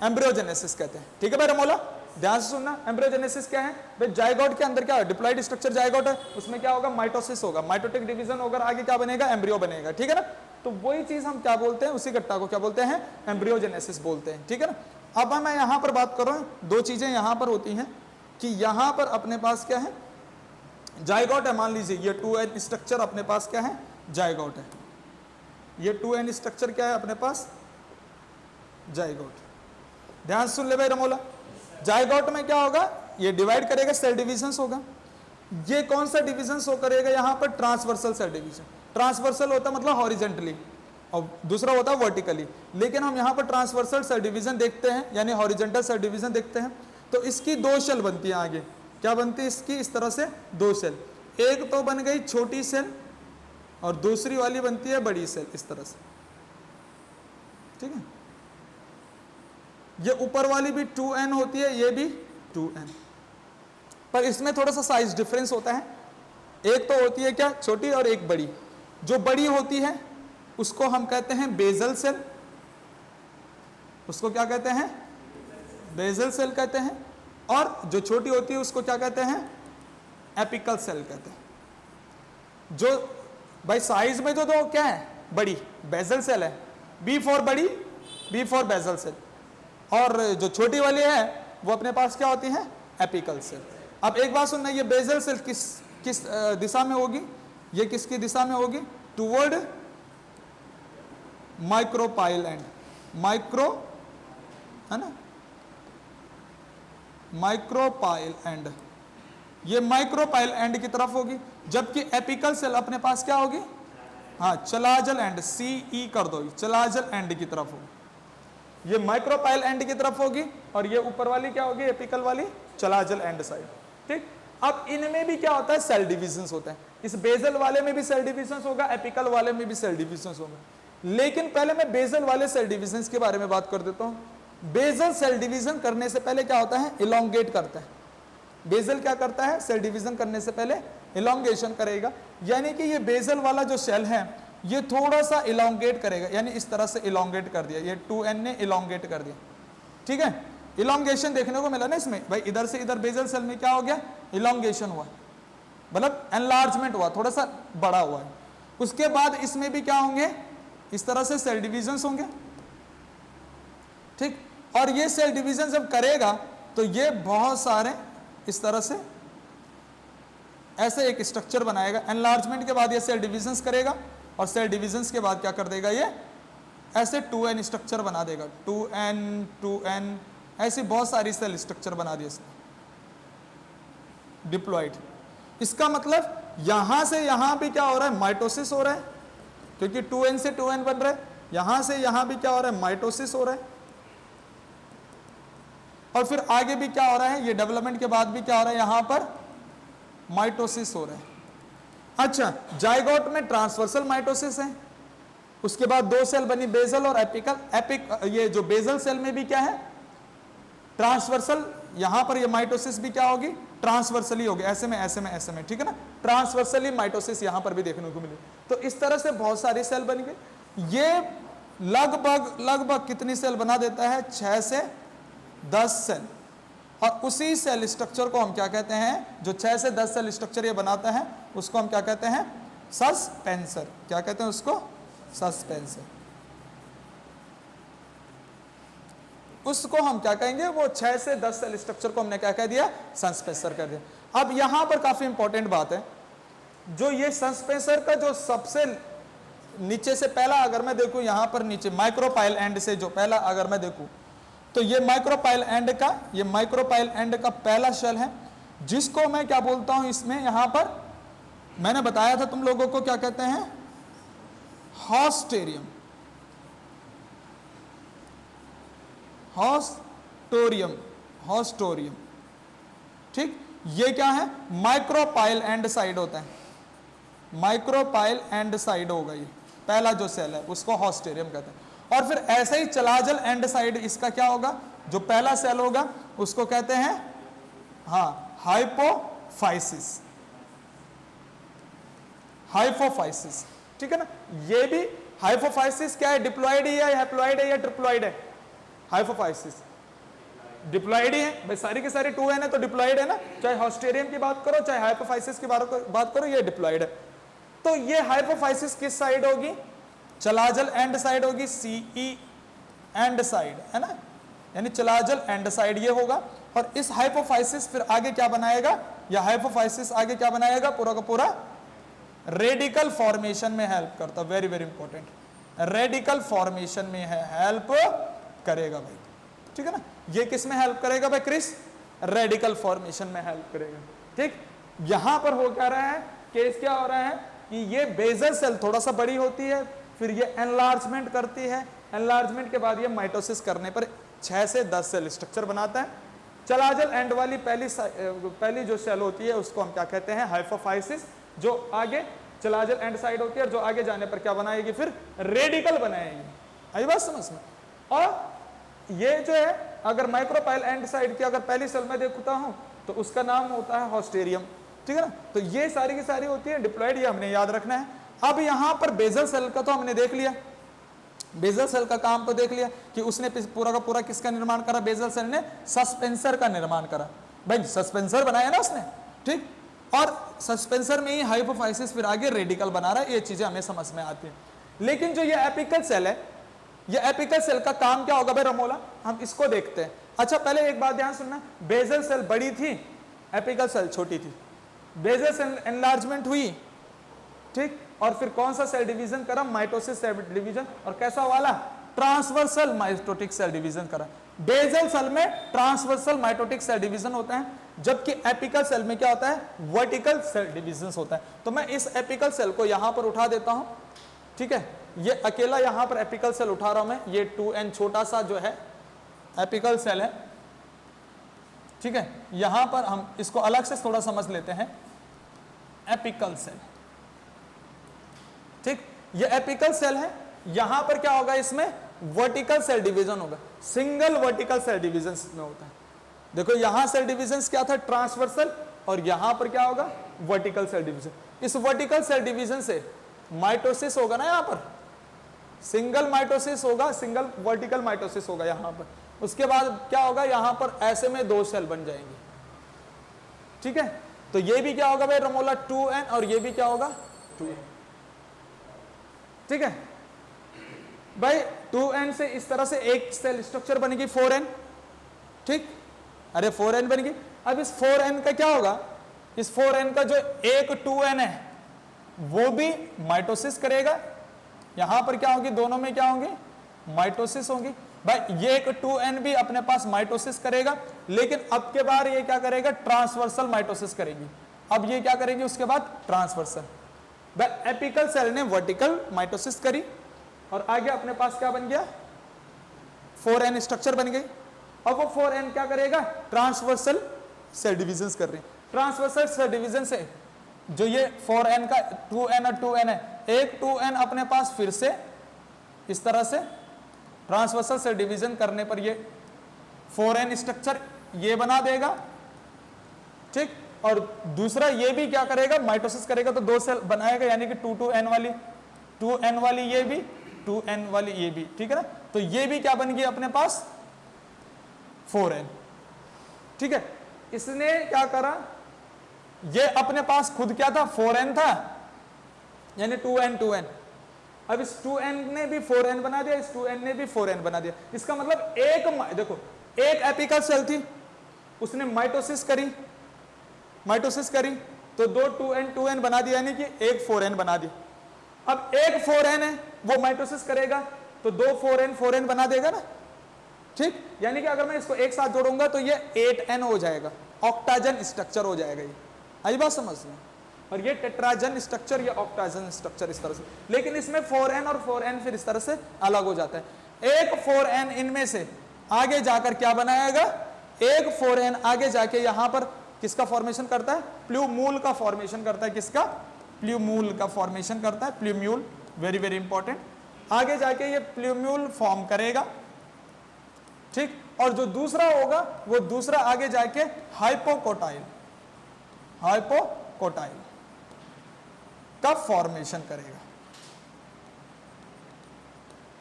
एम्ब्रियोजेनेसिस कहते हैं, ठीक है भाई रमोला, ध्यान से सुनना। एम्ब्रियोजेनेसिस क्या है भाई, जाइगोट के अंदर क्या है, डिप्लॉइड स्ट्रक्चर जाइगोट है, उसमें क्या होगा, माइटोसिस होगा, माइटोटिक डिवीजन होगा, आगे क्या बनेगा, एम्ब्रियो बनेगा, ठीक है ना। तो वही चीज हम क्या बोलते हैं, उसी घटना को क्या बोलते हैं, एम्ब्रियोजेनेसिस बोलते हैं, ठीक है ना। अब मैं यहां पर बात कर रहा हूं, दो चीजें यहां पर होती हैं कि यहां पर अपने पास क्या है, जाइगोट है, मान लीजिए ये 2n स्ट्रक्चर अपने पास क्या है, जाइगोट है, ये 2n स्ट्रक्चर क्या है अपने पास, जाइगोट। ध्यान सुन ले भाई रमोला, जाइगोट में क्या होगा, ये डिवाइड करेगा, सेल डिविजन्स होगा। ये कौन सा डिविजन्स हो करेगा, यहां पर ट्रांसवर्सल सेल डिवीजन। ट्रांसवर्सल होता है मतलब हॉरिजेंटली और दूसरा होता है वर्टिकली, लेकिन हम यहां पर ट्रांसवर्सल सेल डिवीजन देखते हैं, यानी हॉरिजेंटल सेल डिवीजन देखते हैं। तो इसकी दो सेल बनती है, आगे क्या बनती है इसकी, इस तरह से दो सेल, एक तो बन गई छोटी सेल और दूसरी वाली बनती है बड़ी सेल, इस तरह से, ठीक है। ये ऊपर वाली भी 2n होती है, ये भी 2n, पर इसमें थोड़ा सा साइज डिफरेंस होता है, एक तो होती है क्या, छोटी और एक बड़ी। जो बड़ी होती है उसको हम कहते हैं बेजल सेल, उसको क्या कहते हैं, बेजल सेल कहते हैं, और जो छोटी होती है उसको क्या कहते हैं, एपिकल सेल कहते हैं। जो भाई साइज में जो दो क्या है, बड़ी बेजल सेल है, बी फॉर बड़ी, बी फॉर बेजल सेल, और जो छोटी वाली है वो अपने पास क्या होती है, एपिकल सेल। अब एक बात सुनना, ये बेजल सेल किस दिशा में होगी, ये किसकी दिशा में होगी, टुवर्ड माइक्रोपाइल एंड, माइक्रो है ना, माइक्रोपाइल एंड, ये माइक्रोपाइल एंड की तरफ होगी, जबकि एपिकल सेल अपने पास क्या होगी, हाँ चलाजल एंड, CE कर दो, चलाजल एंड की तरफ होगी। ये माइक्रोपाइल एंड की तरफ होगी और ये ऊपर वाली क्या होगी, एपिकल वाली चलाजल एंड साइड, ठीक। अब इनमें भी क्या होता है, सेल डिविजन्स होता है, इस बेजल वाले में भी सेल डिविजन्स होगा, एपिकल वाले में भी सेल डिविजन्स होगा। लेकिन पहले मैं बेजल वाले सेल डिविजन्स के बारे में बात कर देता हूं। बेजल सेल डिवीजन करने से पहले क्या होता है, इलोंगेट करता है। बेजल क्या करता है, सेल डिवीजन करने से पहले इलोंगेशन करेगा, यानी कि ये बेजल वाला जो सेल है ये थोड़ा सा इलोंगेट करेगा, यानी इस तरह से इलोंगेट कर दिया, ये 2n ने इलोंगेट कर दिया, ठीक है। इलोंगेशन देखने को मिला ना इसमें भाई, इधर से इधर बेजल सेल में क्या हो गया, इलोंगेशन हुआ, मतलब एनलार्जमेंट हुआ, थोड़ा सा बड़ा हुआ है। उसके बाद इसमें भी क्या होंगे, इस तरह से सेल डिविजन्स होंगे, ठीक। और ये सेल डिवीजन जब करेगा तो ये बहुत सारे इस तरह से ऐसे एक स्ट्रक्चर बनाएगा। एनलार्जमेंट के बाद ये सेल डिविजन्स करेगा और सेल डिविजन्स के बाद क्या कर देगा, ये ऐसे 2n स्ट्रक्चर बना देगा, 2n ऐसी बहुत सारी सेल स्ट्रक्चर बना दिया इसने, डिप्लॉइड। इसका मतलब यहां से यहां भी क्या हो रहा है, माइटोसिस हो रहा है, क्योंकि 2n से 2n बन रहा है, यहां से यहां भी क्या हो रहा है, माइटोसिस हो रहा है, और फिर आगे भी क्या हो रहा है, ये डेवलपमेंट के बाद भी क्या हो रहा है, यहां पर माइटोसिस हो रहा है। अच्छा, जाइगोट में ट्रांसवर्सल माइटोसिस है, उसके बाद दो सेल बनी बेजल और एपिकल। ये जो बेजल सेल में भी क्या है, ट्रांसवर्सल, यहां पर ये माइटोसिस भी क्या होगी, ट्रांसवर्सली होगी, ऐसे में ऐसे में ऐसे में, ठीक है ना, ट्रांसवर्सली माइटोसिस यहां पर भी देखने को मिली। तो इस तरह से बहुत सारी सेल बन गई। ये लगभग कितनी सेल बना देता है, 6 से 10 सेल। और उसी सेल स्ट्रक्चर को हम क्या कहते हैं, जो 6 से 10 सेल स्ट्रक्चर ये बनाता है उसको हम क्या कहते हैं, सस्पेंसर। क्या कहते हैं उसको, सस्पेंसर। उसको हम क्या कहेंगे, वो 6 से 10 सेल स्ट्रक्चर को हमने क्या कह दिया, सस्पेंसर कर दिया। अब यहां पर काफी इंपॉर्टेंट बात है, जो ये सस्पेंसर का जो सबसे नीचे से पहला अगर मैं देखूं, यहां पर नीचे माइक्रोपाइल एंड से जो पहला अगर मैं देखूं, तो ये माइक्रोपाइल एंड का, ये माइक्रोपाइल एंड का पहला शेल है, जिसको मैं क्या बोलता हूं, इसमें यहां पर मैंने बताया था तुम लोगों को, क्या कहते हैं, हॉस्टेरियम, हॉस्टोरियम, हॉस्टोरियम, ठीक। ये क्या है, माइक्रोपाइल एंड साइड होता है, माइक्रोपाइल एंड साइड होगा, ये पहला जो सेल है उसको हॉस्टेरियम कहते हैं। और फिर ऐसे ही चलाजल एंड साइड इसका क्या होगा, जो पहला सेल होगा उसको कहते हैं हाइपोफाइसिस, हाइपोफाइसिस, ठीक है ना। ये भी हाइपोफाइसिस क्या है, डिप्लॉइड ही है, हैप्लॉइड है या ट्रिप्लॉइड है? हाइपोफाइसिस डिप्लॉइड ही है भाई, सारी की सारी 2n है तो डिप्लॉइड है ना, चाहे हॉस्टेरियम की बात करो चाहे हाइपोफाइसिस की बात करो, ये डिप्लॉइड है। तो ये हाइपोफाइसिस किस साइड होगी, चलाजल एंड साइड होगी, CE एंड साइड है ना, यानी चलाजल एंड साइड ये होगा। और इस हाइपोफाइसिस फिर आगे क्या बनाएगा, या हाइपोफाइसिस आगे क्या बनाएगा, पूरा का पूरा रेडिकल फॉर्मेशन में हेल्प करता, very very important, radical formation में हेल्प करेगा भाई, ठीक है ना। ये किस में हेल्प करेगा भाई क्रिस, रेडिकल फॉर्मेशन में हेल्प करेगा, ठीक। यहां पर हो क्या रहा है, केस क्या हो रहा है कि ये बेसल सेल थोड़ा सा बड़ी होती है, फिर ये एनलार्जमेंट करती है, एनलार्जमेंट के बाद ये माइटोसिस करने पर 6 से 10 सेल स्ट्रक्चर बनाता है। चलाजल एंड वाली पहली जो सेल होती है उसको हम क्या कहते हैं, हाइपोफाइसिस, जो आगे चलाजल एंड साइड होती है और जो आगे जाने पर क्या बनाएगी, फिर रेडिकल बनाएगी। आई बात समझ में। और ये जो है अगर माइक्रोपाइल एंड साइड की अगर पहली सेल में देखता हूं तो उसका नाम होता है हॉस्टेरियम, ठीक है ना। तो ये सारी की सारी होती है डिप्लॉइड, ये हमने याद रखना है। अब यहां पर बेसल सेल का तो हमने देख लिया, बेसल सेल का काम तो देख लिया कि उसने पूरा का पूरा किसका निर्माण करा, बेसल सेल ने सस्पेंसर का निर्माण करा भाई, सस्पेंसर बनाया ना उसने, ठीक। और सस्पेंसर में ही हाइपोफाइसिस फिर आगे रेडिकल बना रहा है, ये चीजें हमें समझ में आती है। लेकिन जो ये एपिकल सेल है, ये एपिकल सेल का काम क्या होगा भाई रमोला, हम इसको देखते हैं। अच्छा पहले एक बात ध्यान सुनना, बेसल सेल बड़ी थी, एपिकल सेल छोटी थी, बेसल सेल एनलार्जमेंट हुई, ठीक, और फिर कौन सा सेल डिवीजन करा, माइटोसिस सेल डिवीजन, और कैसा वाला, ट्रांसवर्सल माइटोटिक सेल डिवीजन करा। बेसल सेल में ट्रांसवर्सल माइटोटिक सेल डिवीजन होता है, जबकि एपिकल सेल में क्या होता है, वर्टिकल सेल डिवीजन होता है। तो मैं इस एपिकल सेल को यहां पर उठा देता हूं, ठीक है, ये अकेला यहां पर एपिकल सेल उठा रहा हूं मैं, ये 2n छोटा सा जो है एपिकल सेल है, ठीक है। यहां पर हम इसको अलग से थोड़ा समझ लेते हैं, एपिकल सेल, ठीक, ये एपिकल सेल है। यहां पर क्या होगा, इसमें वर्टिकल सेल डिवीजन होगा, सिंगल वर्टिकल सेल डिवीजन में होता है। देखो यहां सेल डिवीजन क्या था, ट्रांसवर्सल, और यहां पर क्या होगा, वर्टिकल सेल डिवीजन। इस वर्टिकल सेल डिवीजन से माइटोसिस होगा ना, यहां पर सिंगल माइटोसिस होगा, सिंगल वर्टिकल माइटोसिस होगा यहां पर। उसके बाद क्या होगा, यहां पर ऐसे में 2 सेल बन जाएंगे, ठीक है। तो ये भी क्या होगा भाई रमोला 2n, और ये भी क्या होगा 2n, ठीक है भाई। 2n से इस तरह से एक सेल स्ट्रक्चर बनेगी 4n, ठीक, अरे 4n बनेगी। अब इस 4n का क्या होगा, इस 4n का जो एक 2n है वो भी माइटोसिस करेगा, यहां पर क्या होगी, दोनों में क्या होंगी, माइटोसिस होगी भाई। ये एक 2n भी अपने पास माइटोसिस करेगा, लेकिन अब के बार ये क्या करेगा, ट्रांसवर्सल माइटोसिस करेगी। अब ये क्या करेगी उसके बाद, ट्रांसवर्सल। भाई एपिकल सेल ने वर्टिकल माइटोसिस करी और आगे अपने पास क्या बन गया, 4n स्ट्रक्चर बन गई। अब वो 4n क्या करेगा, ट्रांसवर्सल सेल डिविजन कर रही है। ट्रांसवर्सल सेल डिविजन से जो ये 4n का 2n और 2n है, एक 2n अपने पास फिर से इस तरह से ट्रांसवर्सल सेल डिवीजन करने पर ये 4n स्ट्रक्चर ये बना देगा, ठीक। और दूसरा ये भी क्या करेगा, माइटोसिस करेगा, तो 2 सेल बनाएगा, यानी कि 2n वाली ये भी, 2n वाली ये भी, ठीक है ना। तो ये भी क्या बन गई अपने पास, 4n, ठीक है। इसने क्या करा, ये अपने पास खुद क्या था, 4n था, यानी 2n। अब इस 2n ने भी 4n बना दिया, इस 2n ने भी 4n बना दिया। इसका मतलब देखो एक एपिकल सेल थी, उसने माइटोसिस करी तो 2 2n बना दिया, यानी कि एक 4n बना दी। अब एक 4n है वो माइटोसिस करेगा तो 2 4n बना देगा ना, ठीक। यानी कि अगर मैं इसको एक साथ जोड़ूंगा तो ये 8n हो जाएगा, ऑक्टाजन स्ट्रक्चर हो जाएगा। ये आई बात समझ में। और ये टेट्राजन स्ट्रक्चर या ऑक्टाजन स्ट्रक्चर इस तरह से, लेकिन इसमें 4n और 4n फिर इस तरह से अलग हो जाता है। एक 4n इनमें से आगे जाकर क्या बनाएगा, एक 4n आगे जाके यहां पर किसका फॉर्मेशन करता है, प्लूमूल का फॉर्मेशन करता है। किसका, प्लूमूल का फॉर्मेशन करता है, प्लूम्यूल, वेरी वेरी इंपॉर्टेंट। आगे जाके ये प्लूम्यूल फॉर्म करेगा, ठीक। और जो दूसरा होगा वो दूसरा आगे जाके हाइपोकोटाइल का फॉर्मेशन करेगा,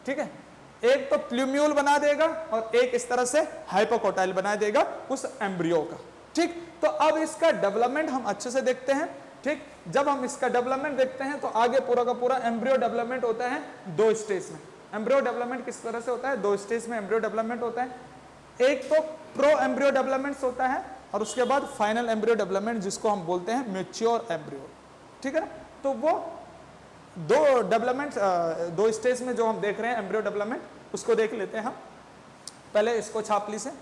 ठीक है। एक तो प्लूम्यूल बना देगा और एक इस तरह से हाइपोकोटाइल बना देगा उस एम्ब्रियो का, ठीक। तो अब इसका डेवलपमेंट हम अच्छे से देखते हैं, ठीक। जब हम इसका डेवलपमेंट देखते हैं तो आगे पूरा का पूरा एम्ब्रियो डेवलपमेंट होता है 2 स्टेज में। एम्ब्रियो डेवलपमेंट किस तरह से होता है? 2 स्टेज में एम्ब्रियो डेवलपमेंट होता है। एक तो प्रो एम्ब्रियो डेवलपमेंट होता है और उसके बाद फाइनल एम्ब्रियो डेवलपमेंट जिसको हम बोलते हैं मैच्योर एम्ब्रियो, ठीक है ना। तो वो 2 डेवलपमेंट 2 स्टेज में जो हम देख रहे हैं एम्ब्रियो डेवलपमेंट, उसको देख लेते हैं हम। पहले इसको छापली से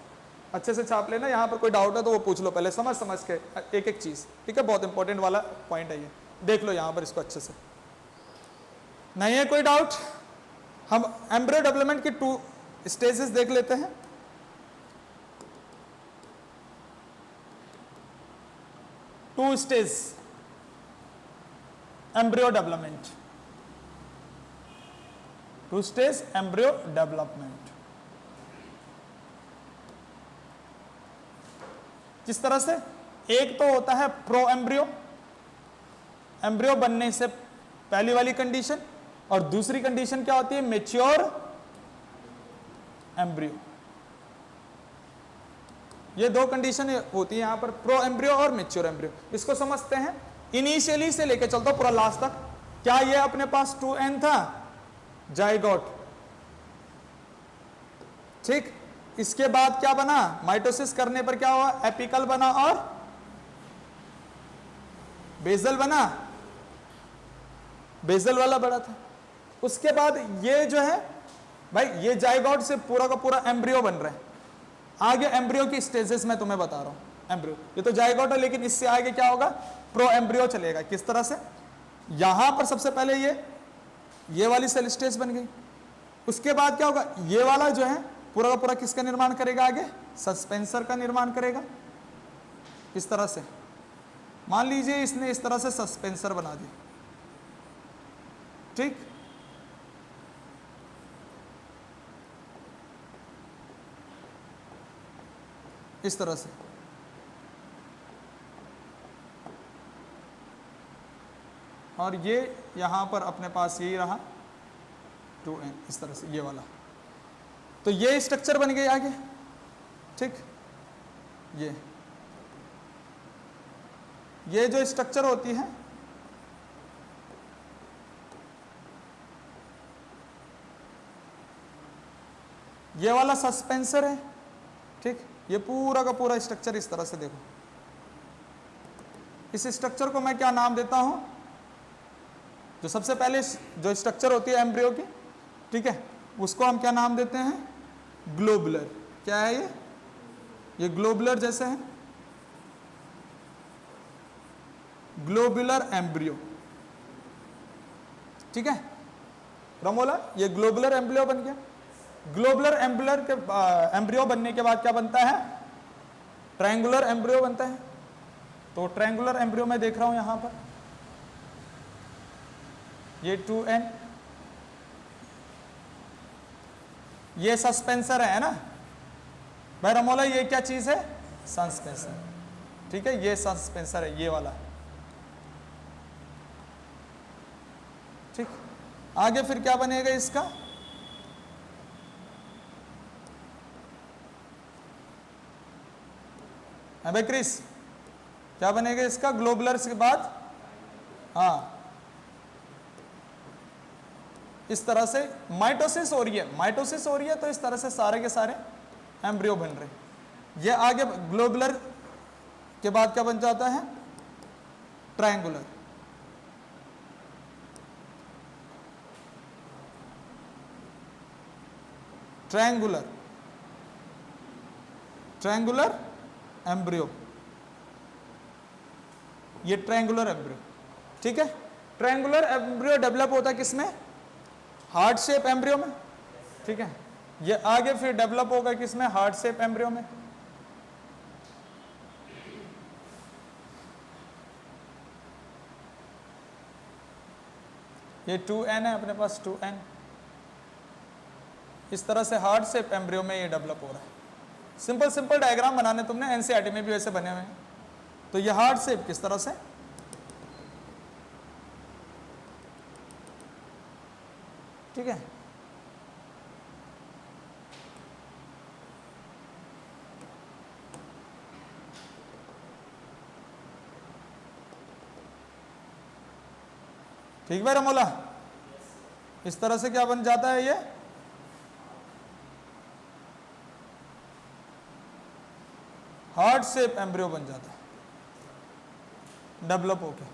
अच्छे से छाप लेना, यहाँ पर कोई डाउट है तो वो पूछ लो पहले, समझ के एक एक चीज, ठीक है। बहुत इंपॉर्टेंट वाला पॉइंट है ये, देख लो यहाँ पर इसको अच्छे से। नहीं है कोई डाउट? हम एम्ब्रियो डेवलपमेंट की 2 स्टेजेस देख लेते हैं। Two stage embryo development, 2 stage embryo development. किस तरह से? एक तो होता है प्रो एम्ब्रियो, एम्ब्रियो बनने से पहली वाली कंडीशन, और दूसरी कंडीशन क्या होती है? Mature embryo. ये 2 कंडीशन होती है यहां पर, प्रो एम्ब्रियो और मैच्योर एम्ब्रियो। इसको समझते हैं इनिशियली से लेके चलता हूं पूरा लास्ट तक। क्या ये अपने पास 2n था? जाइगोट, ठीक। इसके बाद क्या बना? माइटोसिस करने पर क्या हुआ? एपिकल बना और बेसल बना, बेसल वाला बड़ा था। उसके बाद ये जो है भाई, ये जाइगोट से पूरा का पूरा एम्ब्रियो बन रहा है। आगे एम्ब्रियो की स्टेजेस मैं तुम्हें बता रहा हूं। एम्ब्रियो ये तो जाइगोट है, लेकिन इससे आगे क्या होगा? प्रो एम्ब्रियो चलेगा। किस तरह से? यहां पर सबसे पहले ये वाली सेल स्टेज बन गई। उसके बाद क्या होगा? ये वाला जो है पूरा का पूरा किसका निर्माण करेगा? आगे सस्पेंसर का निर्माण करेगा। इस तरह से मान लीजिए इसने इस तरह से सस्पेंसर बना दी, ठीक। इस तरह से और ये यहां पर अपने पास यही रहा 2n, इस तरह से ये वाला। तो ये स्ट्रक्चर बन गई आगे, ठीक। ये जो स्ट्रक्चर होती है, ये वाला सस्पेंसर है, ठीक। ये पूरा का पूरा स्ट्रक्चर इस तरह से देखो। इस स्ट्रक्चर को मैं क्या नाम देता हूं? जो सबसे पहले जो स्ट्रक्चर होती है एम्ब्रियो की, ठीक है, उसको हम क्या नाम देते हैं? ग्लोबुलर। क्या है ये ग्लोबुलर जैसे है, ग्लोबुलर एम्ब्रियो, ठीक है। रमोला, ये ग्लोबुलर एम्ब्रियो बन गया। ग्लोबुलर एम्ब्रियो बनने के बाद क्या बनता है? ट्रायंगुलर एम्ब्रियो बनता है। तो ट्रायंगुलर एम्ब्रियो मैं देख रहा हूं यहां पर, ये 2n, ये सस्पेंसर है ना भाई रमोला, ये क्या चीज है? सस्पेंसर, ठीक है। ये सस्पेंसर है, ये वाला, ठीक। आगे फिर क्या बनेगा इसका? भाई क्रिस, क्या बनेगा इसका? ग्लोबुलर के बाद, हाँ, इस तरह से माइटोसिस हो रही है। माइटोसिस हो रही है तो इस तरह से सारे के सारे एम्ब्रियो बन रहे हैं। ये आगे ग्लोबुलर के बाद क्या बन जाता है? ट्रायंगुलर। ट्रायंगुलर, ट्रायंगुलर एम्ब्रियो, ये ट्रायंगुलर एम्ब्रियो, ठीक है। ट्रायंगुलर एम्ब्रियो डेवलप होता है किसमें? हार्ट शेप एम्ब्रियो में, ठीक है। ये आगे फिर डेवलप होगा किसमें? हार्ट शेप एम्ब्रियो में। ये 2n है अपने पास, 2n, इस तरह से हार्ट शेप एम्ब्रियो में ये डेवलप हो रहा है। सिंपल सिंपल डायग्राम बनाने तुमने, एनसीईआरटी में भी वैसे बने हुए हैं। तो ये हार्ट शेप किस तरह से, ठीक है। ठीक भाई रमोला, इस तरह से क्या बन जाता है, ये हार्ट शेप एम्ब्रियो बन जाता है डेवलप होके।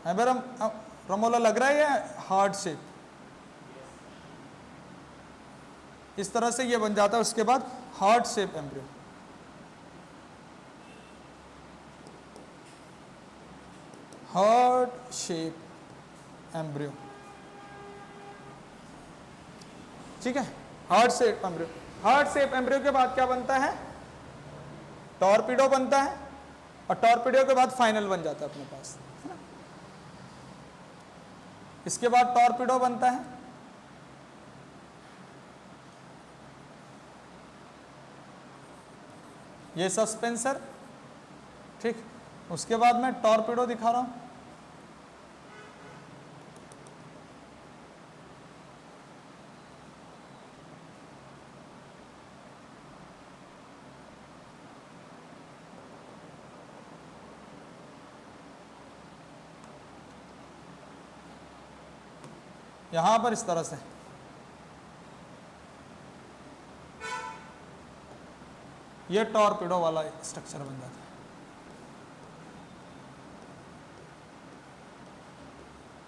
है भाई रमोला, लग रहा है ये हार्ट शेप, इस तरह से ये बन जाता है। उसके बाद heart shape embryo, heart shape embryo, ठीक है। Heart shape embryo, heart shape embryo के बाद क्या बनता है, टॉर्पिडो बनता है, और टॉर्पिडो के बाद फाइनल बन जाता है अपने पास, है ना। इसके बाद टॉर्पिडो बनता है, ये सस्पेंसर, ठीक। उसके बाद मैं टॉर्पिडो दिखा रहा हूं, यहां पर इस तरह से। ये टॉर्पिडो वाला स्ट्रक्चर बन जाता है,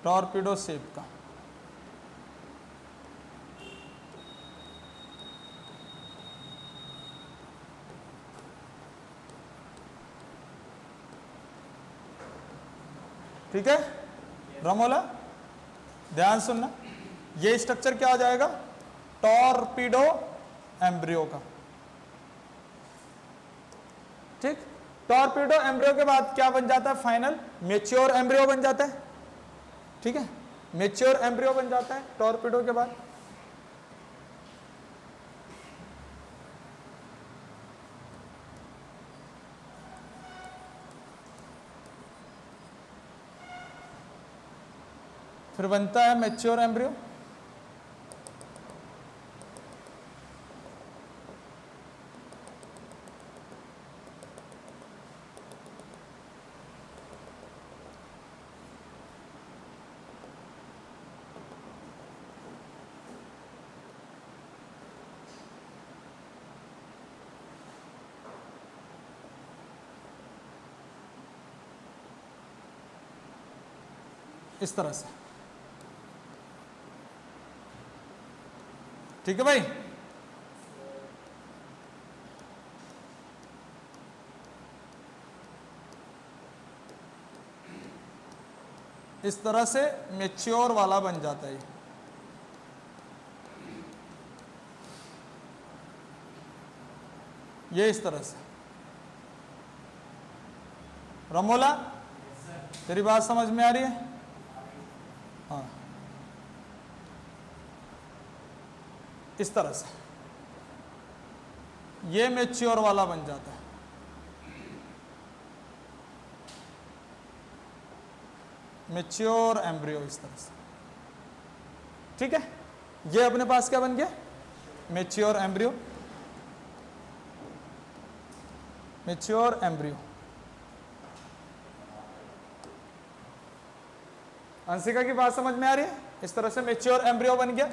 टॉर्पिडो शेप का। ठीक है रमोला, ध्यान सुनना, ये स्ट्रक्चर क्या हो जाएगा, टॉर्पिडो एम्ब्रियो का, ठीक। टॉर्पिडो एम्ब्रियो के बाद क्या बन जाता है, फाइनल मैच्योर एम्ब्रियो बन जाता है, ठीक है। मैच्योर एम्ब्रियो बन जाता है टॉर्पिडो के बाद। फिर बनता है मैच्योर एम्ब्रियो, इस तरह से, ठीक है भाई। इस तरह से मैच्योर वाला बन जाता है, ये इस तरह से। रमोला, तेरी बात समझ में आ रही है? हाँ, इस तरह से ये मैच्योर वाला बन जाता है, मैच्योर एम्ब्रियो इस तरह से, ठीक है। ये अपने पास क्या बन गया, mature embryo, mature embryo. Anshika की बात समझ में आ रही है? इस तरह से मैच्योर एम्ब्रियो बन गया,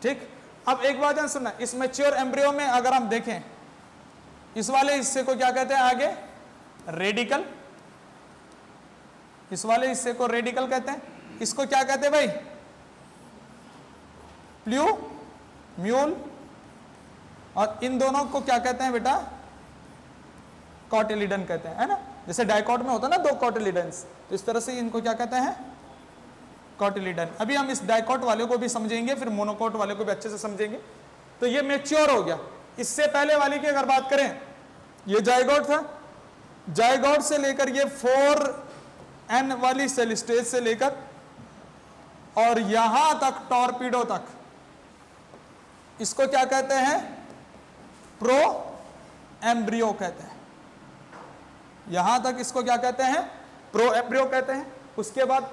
ठीक। अब एक बात ध्यान सुनना, इस मैच्योर एम्ब्रियो में अगर हम देखें, इस वाले हिस्से को क्या कहते हैं आगे, रेडिकल, इस वाले हिस्से को रेडिकल कहते हैं। इसको क्या कहते हैं भाई, प्लूम्यूल, और इन दोनों को क्या कहते हैं बेटा, कॉटिलिडन कहते हैं, है ना। जैसे डाइकॉट में होता है ना दो कॉटिलिडन्स, तो इस तरह से इनको क्या कहते हैं, कॉटिलिडन। अभी हम इस डाइकॉट वाले को भी समझेंगे, फिर मोनोकॉट वाले को भी अच्छे से समझेंगे। तो ये मैच्योर हो गया। इससे पहले वाली की अगर बात करें, ये जाइगोट था, जाइगोट से लेकर ये 4 एन वाली सेल स्टेज से लेकर और यहां तक टॉर्पीडो तक, इसको क्या कहते हैं? प्रो एम्ब्रियो कहते हैं। यहां तक इसको क्या कहते हैं? प्रो एम्ब्रियो कहते हैं। उसके बाद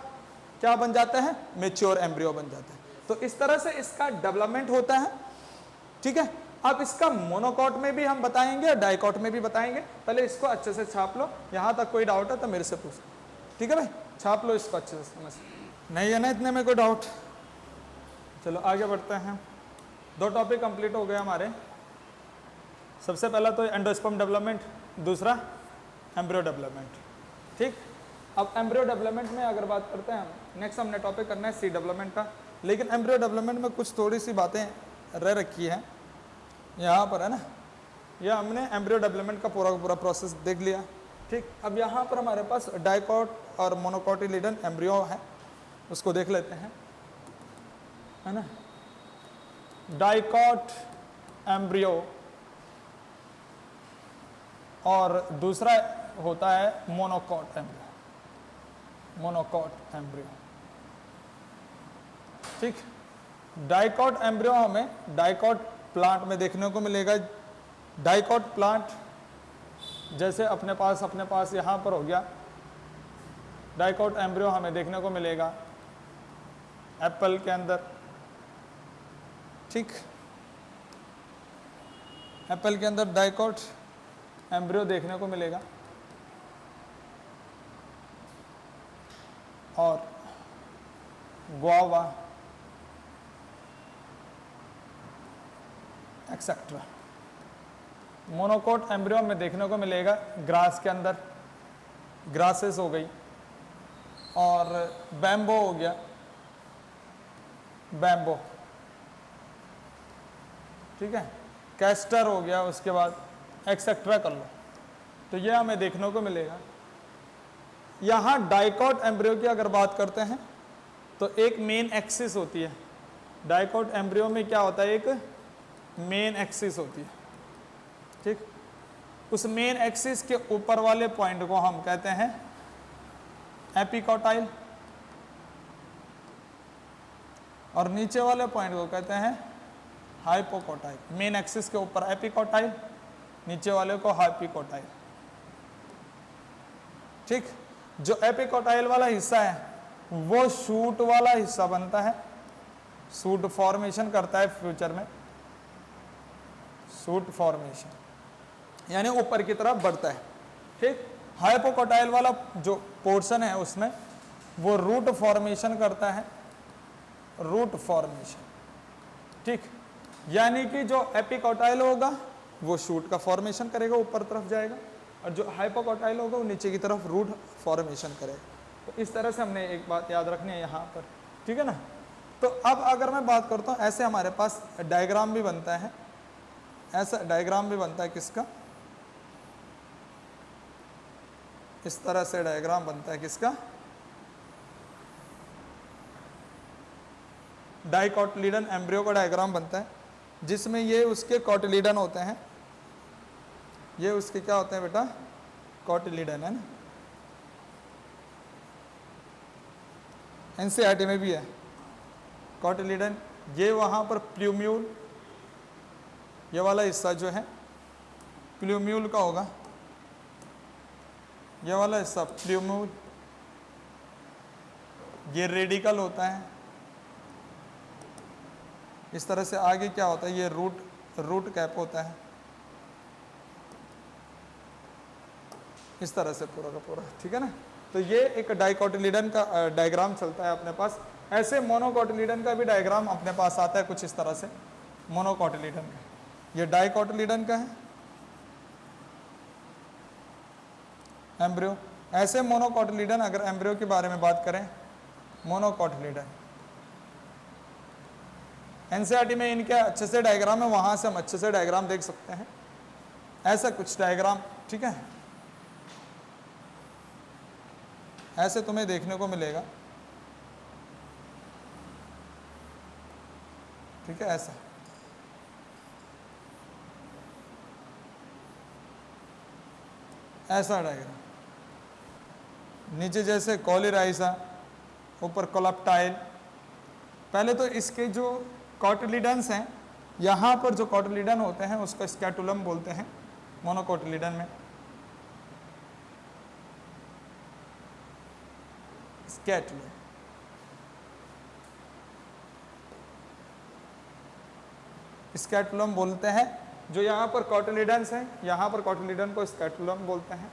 क्या बन जाता है? मैच्योर एम्ब्रियो बन जाता है। तो इस तरह से इसका डेवलपमेंट होता है, ठीक है। अब इसका मोनोकॉट में भी हम बताएंगे और डाइकॉट में भी बताएंगे। पहले इसको अच्छे से छाप लो, यहां तक कोई डाउट है तो मेरे से पूछो, ठीक है भाई? छाप लो इसको अच्छे से, समझ नहीं है ना इतने में कोई डाउट? चलो आगे बढ़ते हैं। 2 टॉपिक कंप्लीट हो गए हमारे। सबसे पहला तो एंडोस्पर्म डेवलपमेंट, दूसरा एम्ब्रियो डेवलपमेंट, ठीक। अब एम्ब्रियो डेवलपमेंट में अगर बात करते हैं हम, नेक्स्ट हमने टॉपिक करना है सी डेवलपमेंट का। लेकिन एम्ब्रियो डेवलपमेंट में कुछ थोड़ी सी बातें रह रखी हैं यहाँ पर, है ना। यह हमने एम्ब्रियो डेवलपमेंट का पूरा प्रोसेस देख लिया, ठीक। अब यहाँ पर हमारे पास डाइकॉट और मोनोकॉटिलिडन एम्ब्रियो है, उसको देख लेते हैं, है ना। डाइकॉट एम्ब्रियो और दूसरा होता है मोनोकॉट एम्ब्रियो, मोनोकॉट एम्ब्रियो, ठीक। डाइकॉट एम्ब्रियो हमें डाइकॉट प्लांट में देखने को मिलेगा। डाइकॉट प्लांट जैसे अपने पास यहाँ पर हो गया, डाइकॉट एम्ब्रियो हमें देखने को मिलेगा एप्पल के अंदर, ठीक। एप्पल के अंदर डाइकॉट एम्ब्रियो देखने को मिलेगा। और गुआवा एक्सेट्रा। मोनोकॉट एम्ब्रियो में देखने को मिलेगा ग्रास के अंदर, ग्रासेस हो गई, और बैम्बो हो गया, बैम्बो, ठीक है, कैस्टर हो गया, उसके बाद एक्सेट्रा कर लो। तो ये हमें देखने को मिलेगा। यहाँ डाइकॉट एम्ब्रियो की अगर बात करते हैं तो एक मेन एक्सिस होती है। डाइकॉट एम्ब्रियो में क्या होता है? एक मेन एक्सिस होती है, ठीक। उस मेन एक्सिस के ऊपर वाले पॉइंट को हम कहते हैं एपिकोटाइल, और नीचे वाले पॉइंट को कहते हैं हाइपोकोटाइल। मेन एक्सिस के ऊपर एपिकोटाइल, नीचे वाले को हाइपोकोटाइल, ठीक। जो एपिकोटाइल वाला हिस्सा है वो शूट वाला हिस्सा बनता है, शूट फॉर्मेशन करता है फ्यूचर में, शूट फॉर्मेशन यानी ऊपर की तरफ बढ़ता है, ठीक। हाइपोकोटाइल वाला जो पोर्शन है उसमें वो रूट फॉर्मेशन करता है, रूट फॉर्मेशन, ठीक। यानी कि जो एपिकोटाइल होगा वो शूट का फॉर्मेशन करेगा, ऊपर तरफ जाएगा, और जो हाइपोकोटाइल होगा वो नीचे की तरफ रूट फॉर्मेशन करेगा। तो इस तरह से हमने एक बात याद रखनी है यहाँ पर, ठीक है ना। तो अब अगर मैं बात करता हूँ, ऐसे हमारे पास डायग्राम भी बनता है, ऐसा डायग्राम भी बनता है किसका? इस तरह से डायग्राम बनता है किसका? डाइकोटिलिडन एम्ब्रियो का डायग्राम बनता है, जिसमें ये उसके कोटिलिडन होते हैं, ये उसके क्या होते हैं बेटा? कोटिलिडन, है ना। एनसीईआरटी में भी है कोटिलिडन। ये वहाँ पर प्लूम्यूल, ये वाला हिस्सा जो है प्लूम्यूल का होगा, ये वाला हिस्सा प्लूम्यूल, ये रेडिकल होता है। इस तरह से आगे क्या होता है? ये रूट कैप होता है, इस तरह से पूरा का पूरा, ठीक है ना। तो ये एक डाइकोटिलिडन का डायग्राम चलता है अपने पास। ऐसे मोनोकोटिलिडन का भी डायग्राम अपने पास आता है कुछ इस तरह से, मोनोकोटिलिडन का। ये डाइकोटिलिडन का है एम्ब्रियो। ऐसे मोनोकोटिलिडन, अगर एम्ब्रियो के बारे में बात करें, मोनोकोटिलिडन एनसीईआरटी में इनके अच्छे से डायग्राम है, वहां से हम अच्छे से डायग्राम देख सकते हैं। ऐसा कुछ डायग्राम, ठीक है, ऐसे तुम्हें देखने को मिलेगा, ठीक है, ऐसा। ऐसा डायग्राम, नीचे जैसे कॉलिराइजा, ऊपर कोलेप्टाइल। पहले तो इसके जो कॉटिलिडन्स हैं, यहाँ पर जो कॉटिलिडन होते हैं उसको स्कैटुलम बोलते हैं मोनोकोटिलिडन में। स्कैटुलम, स्कैटुलम बोलते हैं। जो यहाँ पर कॉटिलिडन्स हैं, यहाँ पर कॉटिलिडन को स्कैटुलम बोलते हैं।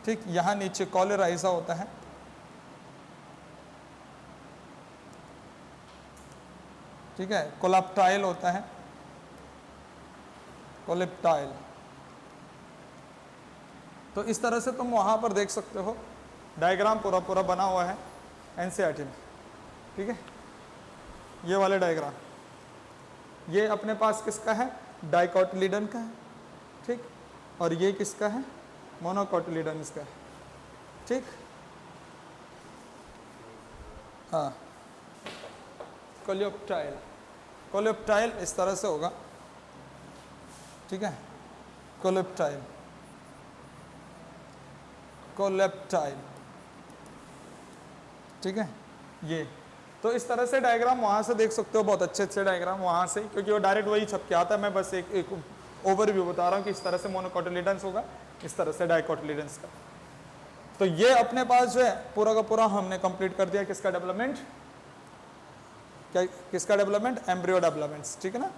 ठीक, यहाँ नीचे कॉलिराइजा होता है। ठीक है, कोलेप्टाइल होता है, कोलेप्टाइल। तो इस तरह से तुम वहां पर देख सकते हो, डायग्राम पूरा पूरा बना हुआ है एनसीईआरटी में। ठीक है, ये वाले डायग्राम, ये अपने पास किसका है? डाइकोटिलिडन का है। ठीक, और ये किसका है? मोनोकोटिलिडन इसका है। ठीक, हाँ, कोलेप्टाइल, कोलेप्टाइल इस तरह से होगा। ठीक है, कोलेप्टाइल, कोलेप्टाइल। ठीक है, ये तो इस तरह से डायग्राम वहां से देख सकते हो, बहुत अच्छे अच्छे डायग्राम वहां से, क्योंकि वो डायरेक्ट वही छप के आता है। मैं बस एक ओवरव्यू बता रहा हूँ कि इस तरह से मोनोकोटिलिडन्स होगा, इस तरह से डाइकोटिलिडन्स का। तो ये अपने पास जो है पूरा का पूरा हमने कंप्लीट कर दिया। किसका डेवलपमेंट? क्या किसका डेवलपमेंट? Embryo developments. ठीक है ना,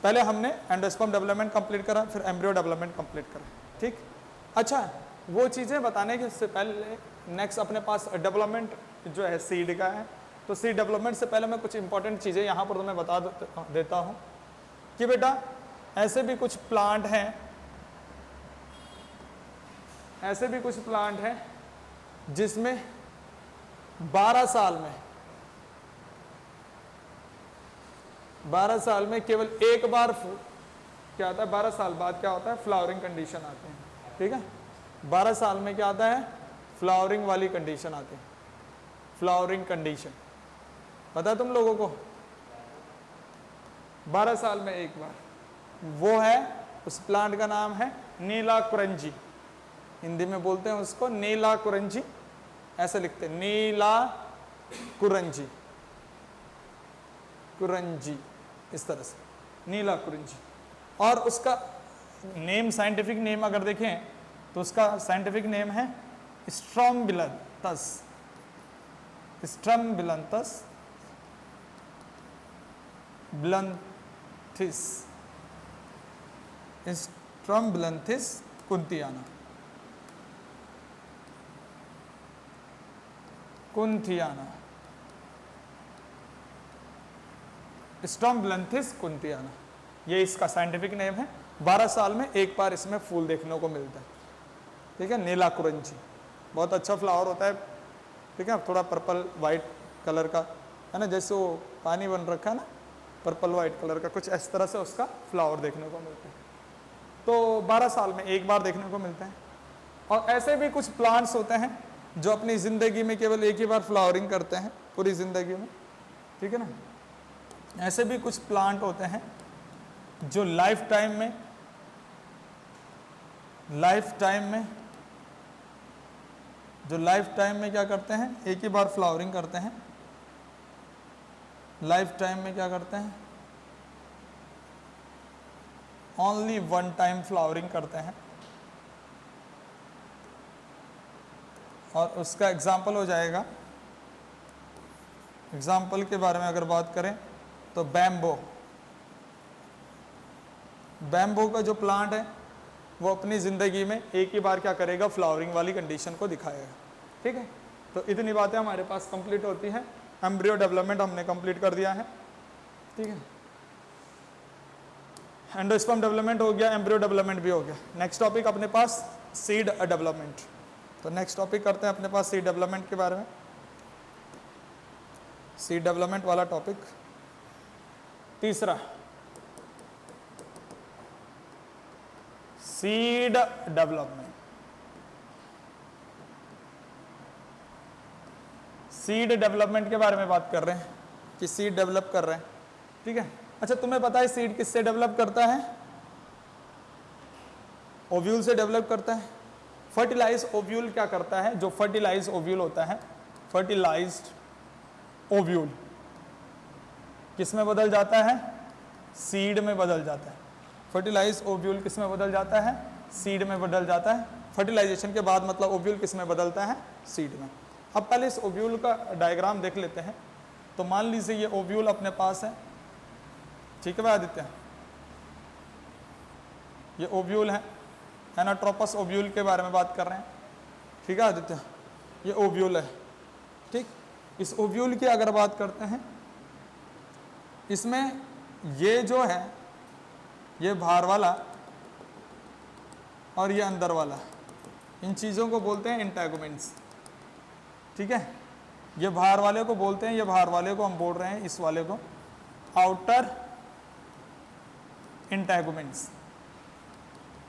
पहले हमने एंडोस्पर्म डेवलपमेंट कंप्लीट करा, फिर एम्ब्रियो डेवलपमेंट कंप्लीट करा। ठीक, अच्छा, वो चीज़ें बताने के से पहले नेक्स्ट अपने पास डेवलपमेंट जो है सीड का है। तो सीड डेवलपमेंट से पहले मैं कुछ इंपॉर्टेंट चीज़ें यहाँ पर तुम्हें बता देता हूँ कि बेटा ऐसे भी कुछ प्लांट हैं, ऐसे भी कुछ प्लांट हैं जिसमें 12 साल में केवल एक बार क्या आता है? 12 साल बाद क्या होता है? फ्लावरिंग कंडीशन आते हैं। ठीक है, 12 साल में क्या आता है? फ्लावरिंग वाली कंडीशन आती है। फ्लावरिंग कंडीशन पता है तुम लोगों को? 12 साल में एक बार, वो है, उस प्लांट का नाम है नीलाकुरंजी। हिंदी में बोलते हैं उसको नीलाकुरंजी, ऐसे लिखते हैं नीलाकुरंजी, कुरंजी, इस तरह से नीलाकुरंजी। और उसका नेम, साइंटिफिक नेम अगर देखें तो उसका साइंटिफिक नेम है स्ट्रॉम्बिलंथस, स्ट्रॉम्बिलंथस ब्लंथिस, स्ट्रॉम्बिलंथिस कुंथियाना, कुंथियाना, स्ट्रॉम्बिलंथिस कुंथियाना, ये इसका साइंटिफिक नेम है। 12 साल में एक बार इसमें फूल देखने को मिलता है। ठीक है, नीलाकुरंजी बहुत अच्छा फ्लावर होता है। ठीक है, थोड़ा पर्पल वाइट कलर का है ना, जैसे वो पानी बन रखा है ना, पर्पल वाइट कलर का, कुछ इस तरह से उसका फ्लावर देखने को मिलता है। तो 12 साल में एक बार देखने को मिलता है। और ऐसे भी कुछ प्लांट्स होते हैं जो अपनी ज़िंदगी में केवल एक ही बार फ्लावरिंग करते हैं पूरी ज़िंदगी में। ठीक है ना, ऐसे भी कुछ प्लांट होते हैं जो लाइफ टाइम में क्या करते हैं? एक ही बार फ्लावरिंग करते हैं। लाइफ टाइम में क्या करते हैं? ओनली वन टाइम फ्लावरिंग करते हैं। और उसका एग्जाम्पल हो जाएगा, एग्जाम्पल के बारे में अगर बात करें तो बैम्बो। बैम्बो का जो प्लांट है वो अपनी ज़िंदगी में एक ही बार क्या करेगा? फ्लावरिंग वाली कंडीशन को दिखाएगा। ठीक है, तो इतनी बातें हमारे पास कंप्लीट होती हैं। एम्ब्रियो डेवलपमेंट हमने कंप्लीट कर दिया है। ठीक है, एंडोस्पर्म डेवलपमेंट हो गया, एम्ब्रियो डेवलपमेंट भी हो गया। नेक्स्ट टॉपिक अपने पास सीड डेवलपमेंट। तो नेक्स्ट टॉपिक करते हैं अपने पास सीड डेवलपमेंट के बारे में। सीड डेवलपमेंट वाला टॉपिक तीसरा, सीड डेवलपमेंट। सीड डेवलपमेंट के बारे में बात कर रहे हैं कि सीड डेवलप कर रहे हैं। ठीक है, अच्छा, तुम्हें पता है सीड किससे डेवलप करता है? ओव्यूल से डेवलप करता है, फर्टिलाइज ओव्यूल क्या करता है? जो फर्टिलाइज ओव्यूल होता है, फर्टिलाइज्ड ओव्यूल किस में बदल जाता है? सीड में बदल जाता है। फर्टिलाइज ओव्यूल किस में बदल जाता है? सीड में बदल जाता है। फर्टिलाइजेशन के बाद मतलब ओव्यूल किस में बदलता है? सीड में। अब पहले इस ओव्यूल का डायग्राम देख लेते हैं। तो मान लीजिए ये ओव्यूल अपने पास है, ठीक है भाई आदित्य, ये ओव्यूल है, एनाट्रोपस ओव्यूल के बारे में बात कर रहे हैं, ठीक है आदित्य, ये ओव्यूल है, ठीक। इस ओव्यूल की अगर बात करते हैं, इसमें ये जो है ये बाहर वाला और ये अंदर वाला, इन चीज़ों को बोलते हैं इंटैगुमेंट्स, ठीक है। ये बाहर वाले को बोलते हैं, ये बाहर वाले को हम बोल रहे हैं इस वाले को आउटर इंटैगुमेंट्स।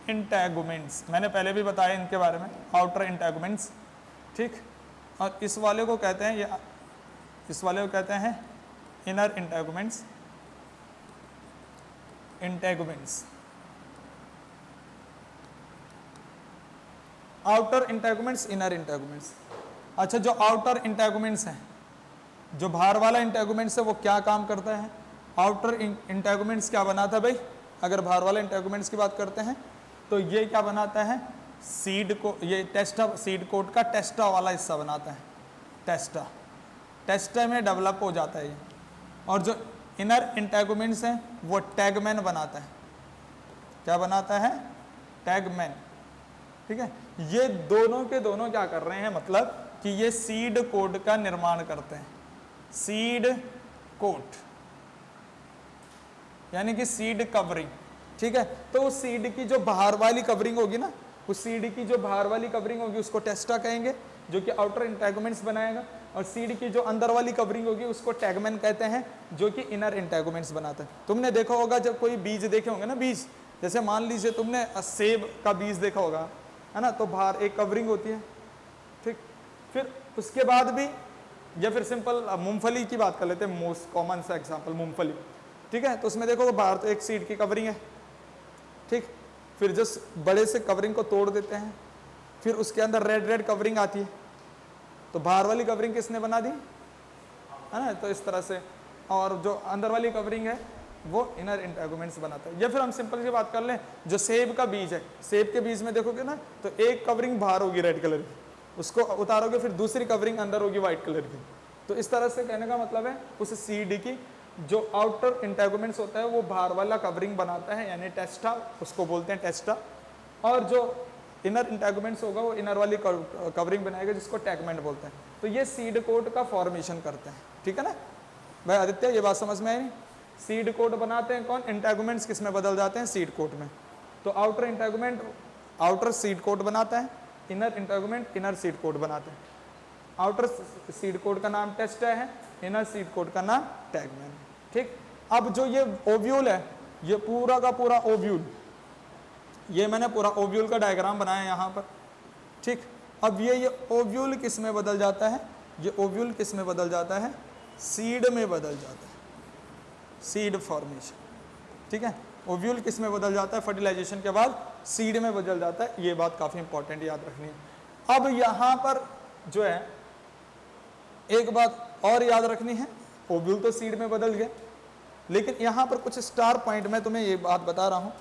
इंटैगुमेंट्स मैंने पहले भी बताया इनके बारे में, आउटर इंटैगुमेंट्स, ठीक। और इस वाले को कहते हैं, ये इस वाले को कहते हैं inner integuments. Integuments, outer integuments, inner integuments. अच्छा, जो आउटर इंटैगुमेंट्स हैं, जो बाहर वाला इंटैगुमेंट्स है वो क्या काम करता है? आउटर इंटैगुमेंट्स क्या बनाता है भाई? अगर बाहर वाला इंटैगुमेंट्स की बात करते हैं तो ये क्या बनाता है? सीड को, ये टेस्टा, सीड कोट का टेस्टा वाला हिस्सा बनाता है, टेस्टा, टेस्टा में डेवलप हो जाता है ये। और जो इनर इंटैगुमेंट्स हैं वो टैगमैन बनाता है। क्या बनाता है? टैगमैन, ठीक है। ये दोनों के दोनों क्या कर रहे हैं? मतलब कि ये सीड कोट का निर्माण करते हैं। सीड कोट यानी कि सीड कवरिंग, ठीक है। तो उस सीड की जो बाहर वाली कवरिंग होगी ना, उस सीड की जो बाहर वाली कवरिंग होगी उसको टेस्टा कहेंगे, जो कि आउटर इंटैगुमेंट्स बनाएगा। और सीड की जो अंदर वाली कवरिंग होगी उसको टैगमैन कहते हैं, जो कि इनर इंटैगुमेंट्स बनाता है। तुमने देखा होगा जब कोई बीज देखे होंगे ना, बीज, जैसे मान लीजिए तुमने सेब का बीज देखा होगा, है ना, तो बाहर एक कवरिंग होती है, ठीक। फिर उसके बाद भी, या फिर सिंपल मूंगफली की बात कर लेते हैं, मोस्ट कॉमन सा एग्जांपल मूंगफली, ठीक है। तो उसमें देखो बाहर तो एक सीड की कवरिंग है, ठीक। फिर जो बड़े से कवरिंग को तोड़ देते हैं, फिर उसके अंदर रेड रेड कवरिंग आती है, तो बाहर वाली कवरिंग किसने बना दी, है ना। तो इस तरह से, और जो अंदर वाली कवरिंग है वो इनर इंटैगुमेंट्स बनाता है। या फिर हम सिंपल सी बात कर लें, जो सेब का बीज है, सेब के बीज में देखोगे ना तो एक कवरिंग बाहर होगी रेड कलर की, उसको उतारोगे फिर दूसरी कवरिंग अंदर होगी व्हाइट कलर की। तो इस तरह से कहने का मतलब है उस सीड की जो आउटर इंटैगुमेंट्स होता है वो बाहर वाला कवरिंग बनाता है, यानी टेस्टा, उसको बोलते हैं टेस्टा। और जो इनर इंटैगुमेंट्स होगा वो इनर वाली कवरिंग बनाएगा, जिसको टैगमेंट बोलते हैं। तो ये सीड कोट का फॉर्मेशन करते हैं, ठीक है ना भाई आदित्य, ये बात समझ में आई? सीड कोट बनाते हैं कौन? इंटैगुमेंट्स किस में बदल जाते हैं? सीड कोट में। तो आउटर इंटैगुमेंट आउटर सीड कोट बनाता है, इनर इंटैगुमेंट इनर सीड कोट बनाते हैं। आउटर सीड कोट का नाम टेस्टा है, इनर सीड कोट का नाम टैगमैन, ठीक। अब जो ये ओव्यूल है, ये पूरा का पूरा ओव्यूल, ये मैंने पूरा ओव्यूल का डायग्राम बनाया यहाँ पर, ठीक। अब ये ओव्यूल किस में बदल जाता है? ये ओव्यूल किस में बदल जाता है? सीड में बदल जाता है, सीड फॉर्मेशन, ठीक है। ओव्यूल किस में बदल जाता है? फर्टिलाइजेशन के बाद सीड में बदल जाता है। ये बात काफी इंपॉर्टेंट याद रखनी है। अब यहाँ पर जो है एक बात और याद रखनी है, ओव्यूल तो सीड में बदल गए, लेकिन यहाँ पर कुछ स्टार पॉइंट में तुम्हें ये बात बता रहा हूँ,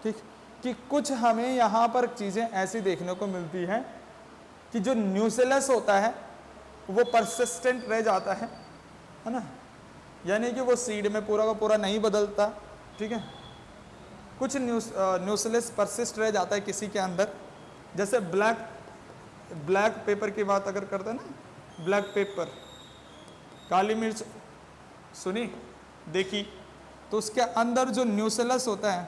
ठीक, कि कुछ हमें यहाँ पर चीजें ऐसी देखने को मिलती हैं कि जो न्यूसेलस होता है वो परसिस्टेंट रह जाता है ना, यानी कि वो सीड में पूरा का पूरा नहीं बदलता, ठीक है। कुछ न्यूसेलस परसिस्ट रह जाता है किसी के अंदर, जैसे ब्लैक पेपर की बात अगर करते हैं ना, ब्लैक पेपर, काली मिर्च सुनी देखी, तो उसके अंदर जो न्यूसेलस होता है,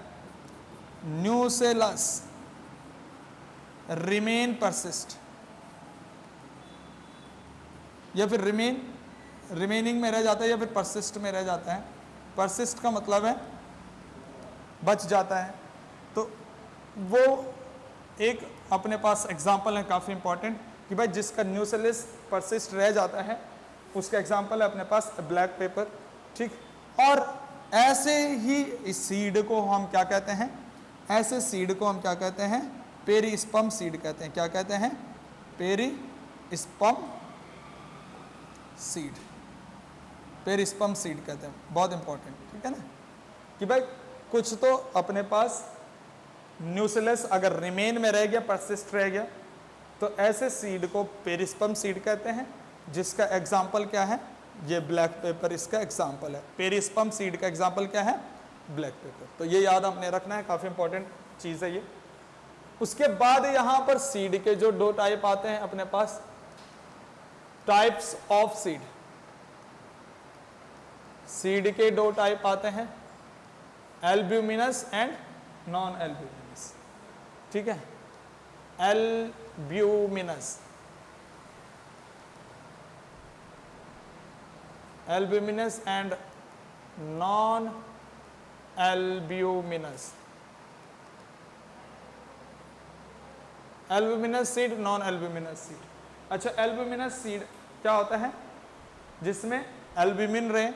न्यूसेलस रिमेन परसिस्ट, या फिर रिमेनिंग में रह जाता है, या फिर परसिस्ट में रह जाता है। परसिस्ट का मतलब है बच जाता है। तो वो एक अपने पास एग्जाम्पल है काफ़ी इंपॉर्टेंट कि भाई जिसका न्यूसेलस परसिस्ट रह जाता है उसका एग्जाम्पल है अपने पास ब्लैक पेपर, ठीक। और ऐसे ही इस सीड को हम क्या कहते हैं? ऐसे सीड को हम क्या कहते हैं? पेरिस्पर्म सीड कहते हैं। क्या कहते हैं? पेरिस्पर्म सीड, पेरिस्पर्म सीड कहते हैं। बहुत इंपॉर्टेंट, ठीक है ना, कि भाई कुछ तो अपने पास न्यूक्लियस अगर रिमेन में रह गया, परसिस्ट रह गया, तो ऐसे सीड को पेरिस्पर्म सीड कहते हैं, जिसका एग्जाम्पल क्या है? ये ब्लैक पेपर इसका एग्जाम्पल है। पेरिस्पर्म सीड का एग्जाम्पल क्या है? Black pepper. तो ये याद हमने रखना है, काफी इंपॉर्टेंट चीज है ये। उसके बाद यहां पर सीड के जो 2 टाइप आते हैं अपने पास, टाइप्स ऑफ सीड। सीड के 2 टाइप आते हैं, एल्ब्यूमिनस एंड नॉन एल्ब्यूमिनस, ठीक है। Albuminous, albuminous and non albuminous, albuminous seed, non albuminous seed. अच्छा, एल्ब्यूमिनस सीड क्या होता है? जिसमें एल्ब्यूमिन रहे,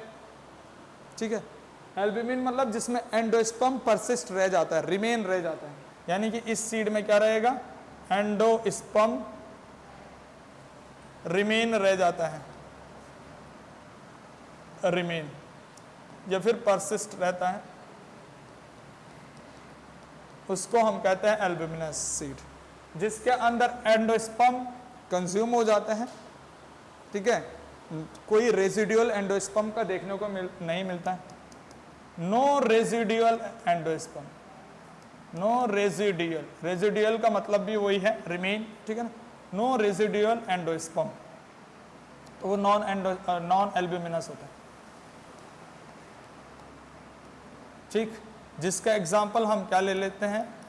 ठीक है। एल्ब्यूमिन मतलब जिसमें एंडोस्पर्म परसिस्ट रह जाता है, रिमेन रह जाता है, यानी कि इस सीड में क्या रहेगा? एंडोस्पर्म रिमेन रह जाता है, रिमेन या फिर परसिस्ट रहता है, उसको हम कहते हैं एल्ब्यूमिनस सीड। जिसके अंदर एंडोस्पर्म कंज्यूम हो जाता है, ठीक है, कोई रेजिडुअल एंडोस्पर्म का देखने को नहीं मिलता है। No residual endosperm, no residual, residual का मतलब भी वही है, रिमेन, ठीक है ना। नो रेजिडुअल एंडोस्पर्म, तो वो नॉन एल्ब्यूमिनस होता है, ठीक। जिसका एग्जाम्पल हम क्या ले लेते हैं?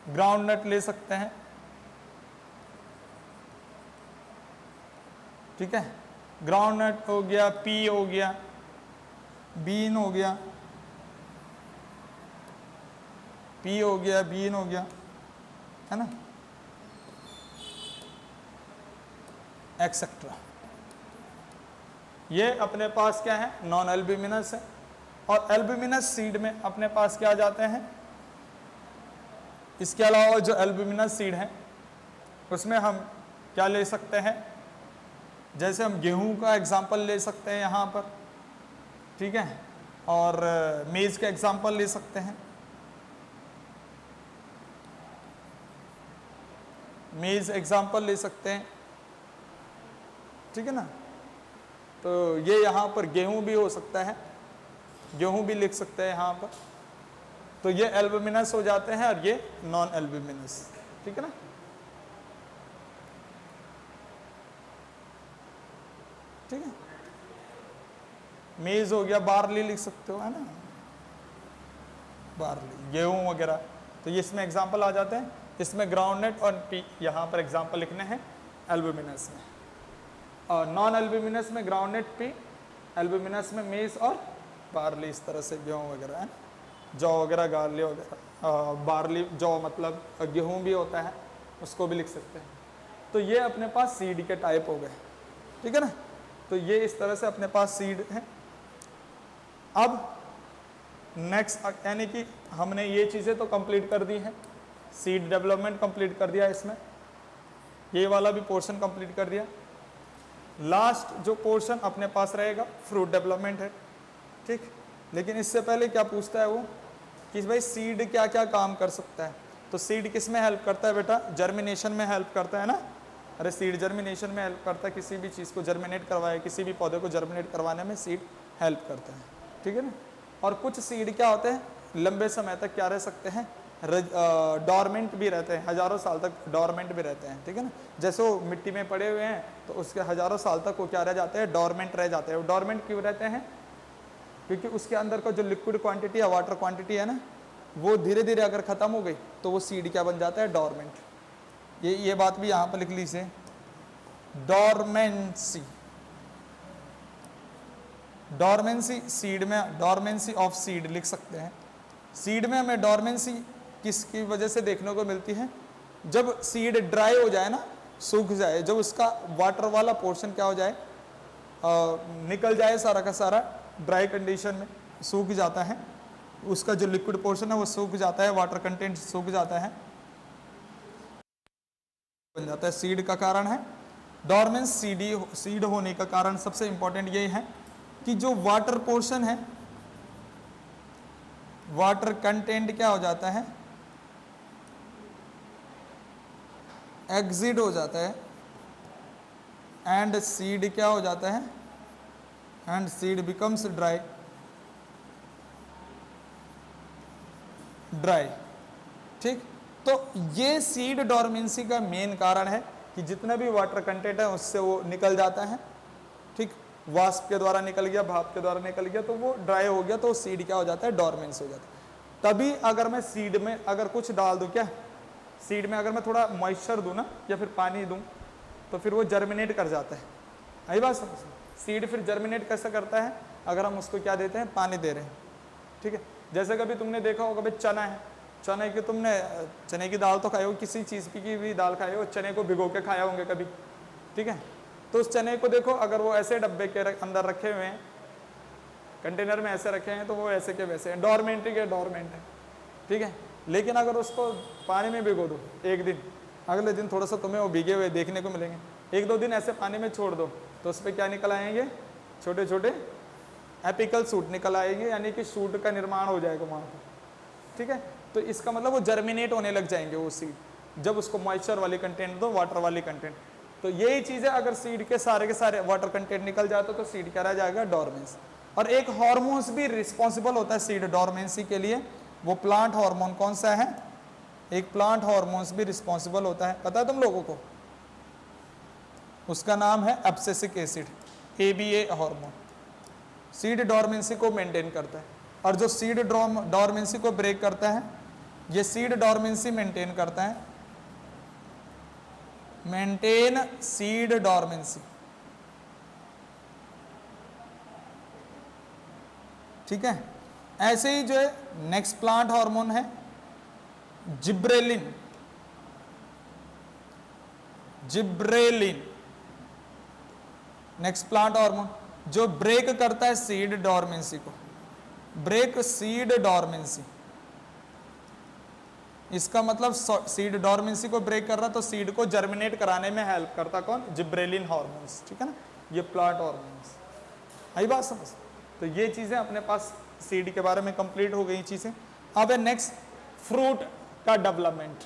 ग्राउंडनट ले सकते हैं, ठीक है। ग्राउंडनट हो गया, पी हो गया, बीन हो गया, पी हो गया, बीन हो गया, है ना, एक्सेट्रा। ये अपने पास क्या है? नॉन एल्ब्यूमिनस है। और एल्ब्यूमिनस सीड में अपने पास क्या आ जाते हैं? इसके अलावा जो एल्ब्यूमिनस सीड है उसमें हम क्या ले सकते हैं? जैसे हम गेहूं का एग्जाम्पल ले सकते हैं यहाँ पर, ठीक है, और मेज का एग्जाम्पल ले सकते हैं। मेज एग्जाम्पल ले सकते हैं, ठीक है ना। तो ये यहाँ पर गेहूं भी हो सकता है, गेहूं भी लिख सकते हैं यहाँ पर। तो ये एल्ब्यूमिनस हो जाते हैं और ये नॉन एल्ब्यूमिनस, ठीक है ना। ठीक है, मेज हो गया, बार्ली लिख सकते हो, है ना, बार्ली, गेहूं वगैरह। तो ये इसमें एग्जाम्पल आ जाते हैं। इसमें ग्राउंडनट और पी यहाँ पर एग्जाम्पल लिखने हैं एल्ब्यूमिनस में, और नॉन एल्ब्यूमिनस में ग्राउंडनट, पी, एल्ब्यूमिनस में मेज और बार्ली, इस तरह से गेहूं वगैरह है, जौ वगैरह, गार्ली वगैरह। बार्ली, जौ मतलब गेहूं भी होता है, उसको भी लिख सकते हैं। तो ये अपने पास सीड के टाइप हो गए, ठीक है ना। तो ये इस तरह से अपने पास सीड है। अब नेक्स्ट, यानी कि हमने ये चीज़ें तो कंप्लीट कर दी हैं, सीड डेवलपमेंट कंप्लीट कर दिया, इसमें ये वाला भी पोर्शन कंप्लीट कर दिया। लास्ट जो पोर्शन अपने पास रहेगा फ्रूट डेवलपमेंट है, ठीक। लेकिन इससे पहले क्या पूछता है वो कि भाई सीड क्या क्या काम कर सकता है। तो सीड किस में हेल्प करता है बेटा? जर्मिनेशन में हेल्प करता है ना। अरे सीड जर्मिनेशन में हेल्प करता है, किसी भी चीज़ को जर्मिनेट करवाए, किसी भी पौधे को जर्मिनेट करवाने में सीड हेल्प करता है, ठीक है ना। और कुछ सीड क्या होते हैं, लंबे समय तक क्या रह सकते हैं, डॉर्मेंट भी रहते हैं, हज़ारों साल तक डॉर्मेंट भी रहते हैं, ठीक है ना। जैसे वो मिट्टी में पड़े हुए हैं तो उसके हज़ारों साल तक वो क्या रह जाते हैं, डॉर्मेंट रह जाते हैं। वो डॉर्मेंट क्यों रहते हैं? क्योंकि उसके अंदर का जो लिक्विड क्वांटिटी या वाटर क्वांटिटी है ना, वो धीरे धीरे अगर ख़त्म हो गई तो वो सीड क्या बन जाता है, डॉर्मेंट। ये बात भी यहाँ पर लिख लीजिए, डॉर्मेंसी। डॉर्मेंसी सीड में, डॉर्मेंसी ऑफ सीड लिख सकते हैं। सीड में हमें डॉर्मेंसी किसकी वजह से देखने को मिलती है? जब सीड ड्राई हो जाए ना, सूख जाए, जब उसका वाटर वाला पोर्शन क्या हो जाए, निकल जाए सारा का सारा, ड्राई कंडीशन में सूख जाता है, उसका जो लिक्विड पोर्शन है वो सूख जाता है, वाटर कंटेंट सूख जाता है, बन जाता है, सीड का कारण है। डॉर्मेंस सीड होने का कारण सबसे इंपॉर्टेंट ये है कि जो वाटर पोर्शन है, वाटर कंटेंट क्या हो जाता है, एग्जिट हो जाता है, एंड सीड क्या हो जाता है, एंड सीड बिकम्स ड्राई, ठीक। तो ये सीड डॉर्मेंसी का मेन कारण है कि जितना भी वाटर कंटेंट है उससे वो निकल जाता है, ठीक। वाष्प के द्वारा निकल गया, भाप के द्वारा निकल गया, तो वो ड्राई हो गया, तो सीड क्या हो जाता है, डॉर्मेंस हो जाता है। तभी अगर मैं सीड में अगर कुछ डाल दूं, क्या सीड में अगर मैं थोड़ा मॉइस्चर दूं ना, या फिर पानी दूं, तो फिर वो जर्मिनेट कर जाता है। आई बात समझ? सीड फिर जर्मिनेट कैसे करता है, अगर हम उसको क्या देते हैं, पानी दे रहे हैं, ठीक है। जैसे कभी तुमने देखा होगा भाई चना है, चने की तुमने चने की दाल तो खाए हो, किसी चीज़ की भी दाल खाए हो, चने को भिगो के खाया होंगे कभी, ठीक है। तो उस चने को देखो, अगर वो ऐसे डब्बे के अंदर रखे हुए हैं, कंटेनर में ऐसे रखे हैं, तो वो ऐसे के वैसे हैं, डॉर्मेंट के डॉर्मेंट है, ठीक है। लेकिन अगर उसको पानी में भिगो दो एक दिन, अगले दिन थोड़ा सा तुम्हें वो भीगे हुए देखने को मिलेंगे। एक दो दिन ऐसे पानी में छोड़ दो तो उस पर क्या निकल आएंगे, छोटे छोटे एपिकल सूट निकल आएंगे, यानी कि सूट का निर्माण हो जाएगा वहाँ पर, ठीक है। तो इसका मतलब वो जर्मिनेट होने लग जाएंगे वो सीड, जब उसको मॉइस्चर वाली कंटेंट दो, वाटर वाली कंटेंट। तो यही चीज़ है, अगर सीड के सारे वाटर कंटेंट निकल जाता तो सीड क्या रह जाएगा, डॉर्मेंस। और एक हार्मोन्स भी रिस्पॉन्सिबल होता है सीड डॉर्मेंसी के लिए, वो प्लांट हार्मोन कौन सा है, एक प्लांट हार्मोन्स भी रिस्पॉन्सिबल होता है, पता है तुम लोगों को, उसका नाम है abscisic acid, ABA hormone, seed dormancy को मेंटेन करता है। और जो सीड डॉर्मेंसी को ब्रेक करता है, ये सीड डॉर्मेंसी मेंटेन करता है, मेंटेन सीड डॉर्मेंसी, ठीक है। ऐसे ही जो है नेक्स्ट प्लांट हार्मोन है जिब्रेलिन, नेक्स्ट प्लांट हार्मोन जो ब्रेक करता है सीड डॉर्मेंसी को, ब्रेक सीड डॉर्मेंसी। इसका मतलब सीड डॉर्मेंसी को ब्रेक कर रहा, तो सीड को जर्मिनेट कराने में हेल्प करता कौन, जिब्रेलिन हार्मोन्स, ठीक है ना, ये प्लांट हार्मोन्स। आई बात समझ? तो ये चीजें अपने पास सीड के बारे में कंप्लीट हो गई चीजें। अब है नेक्स्ट फ्रूट का development,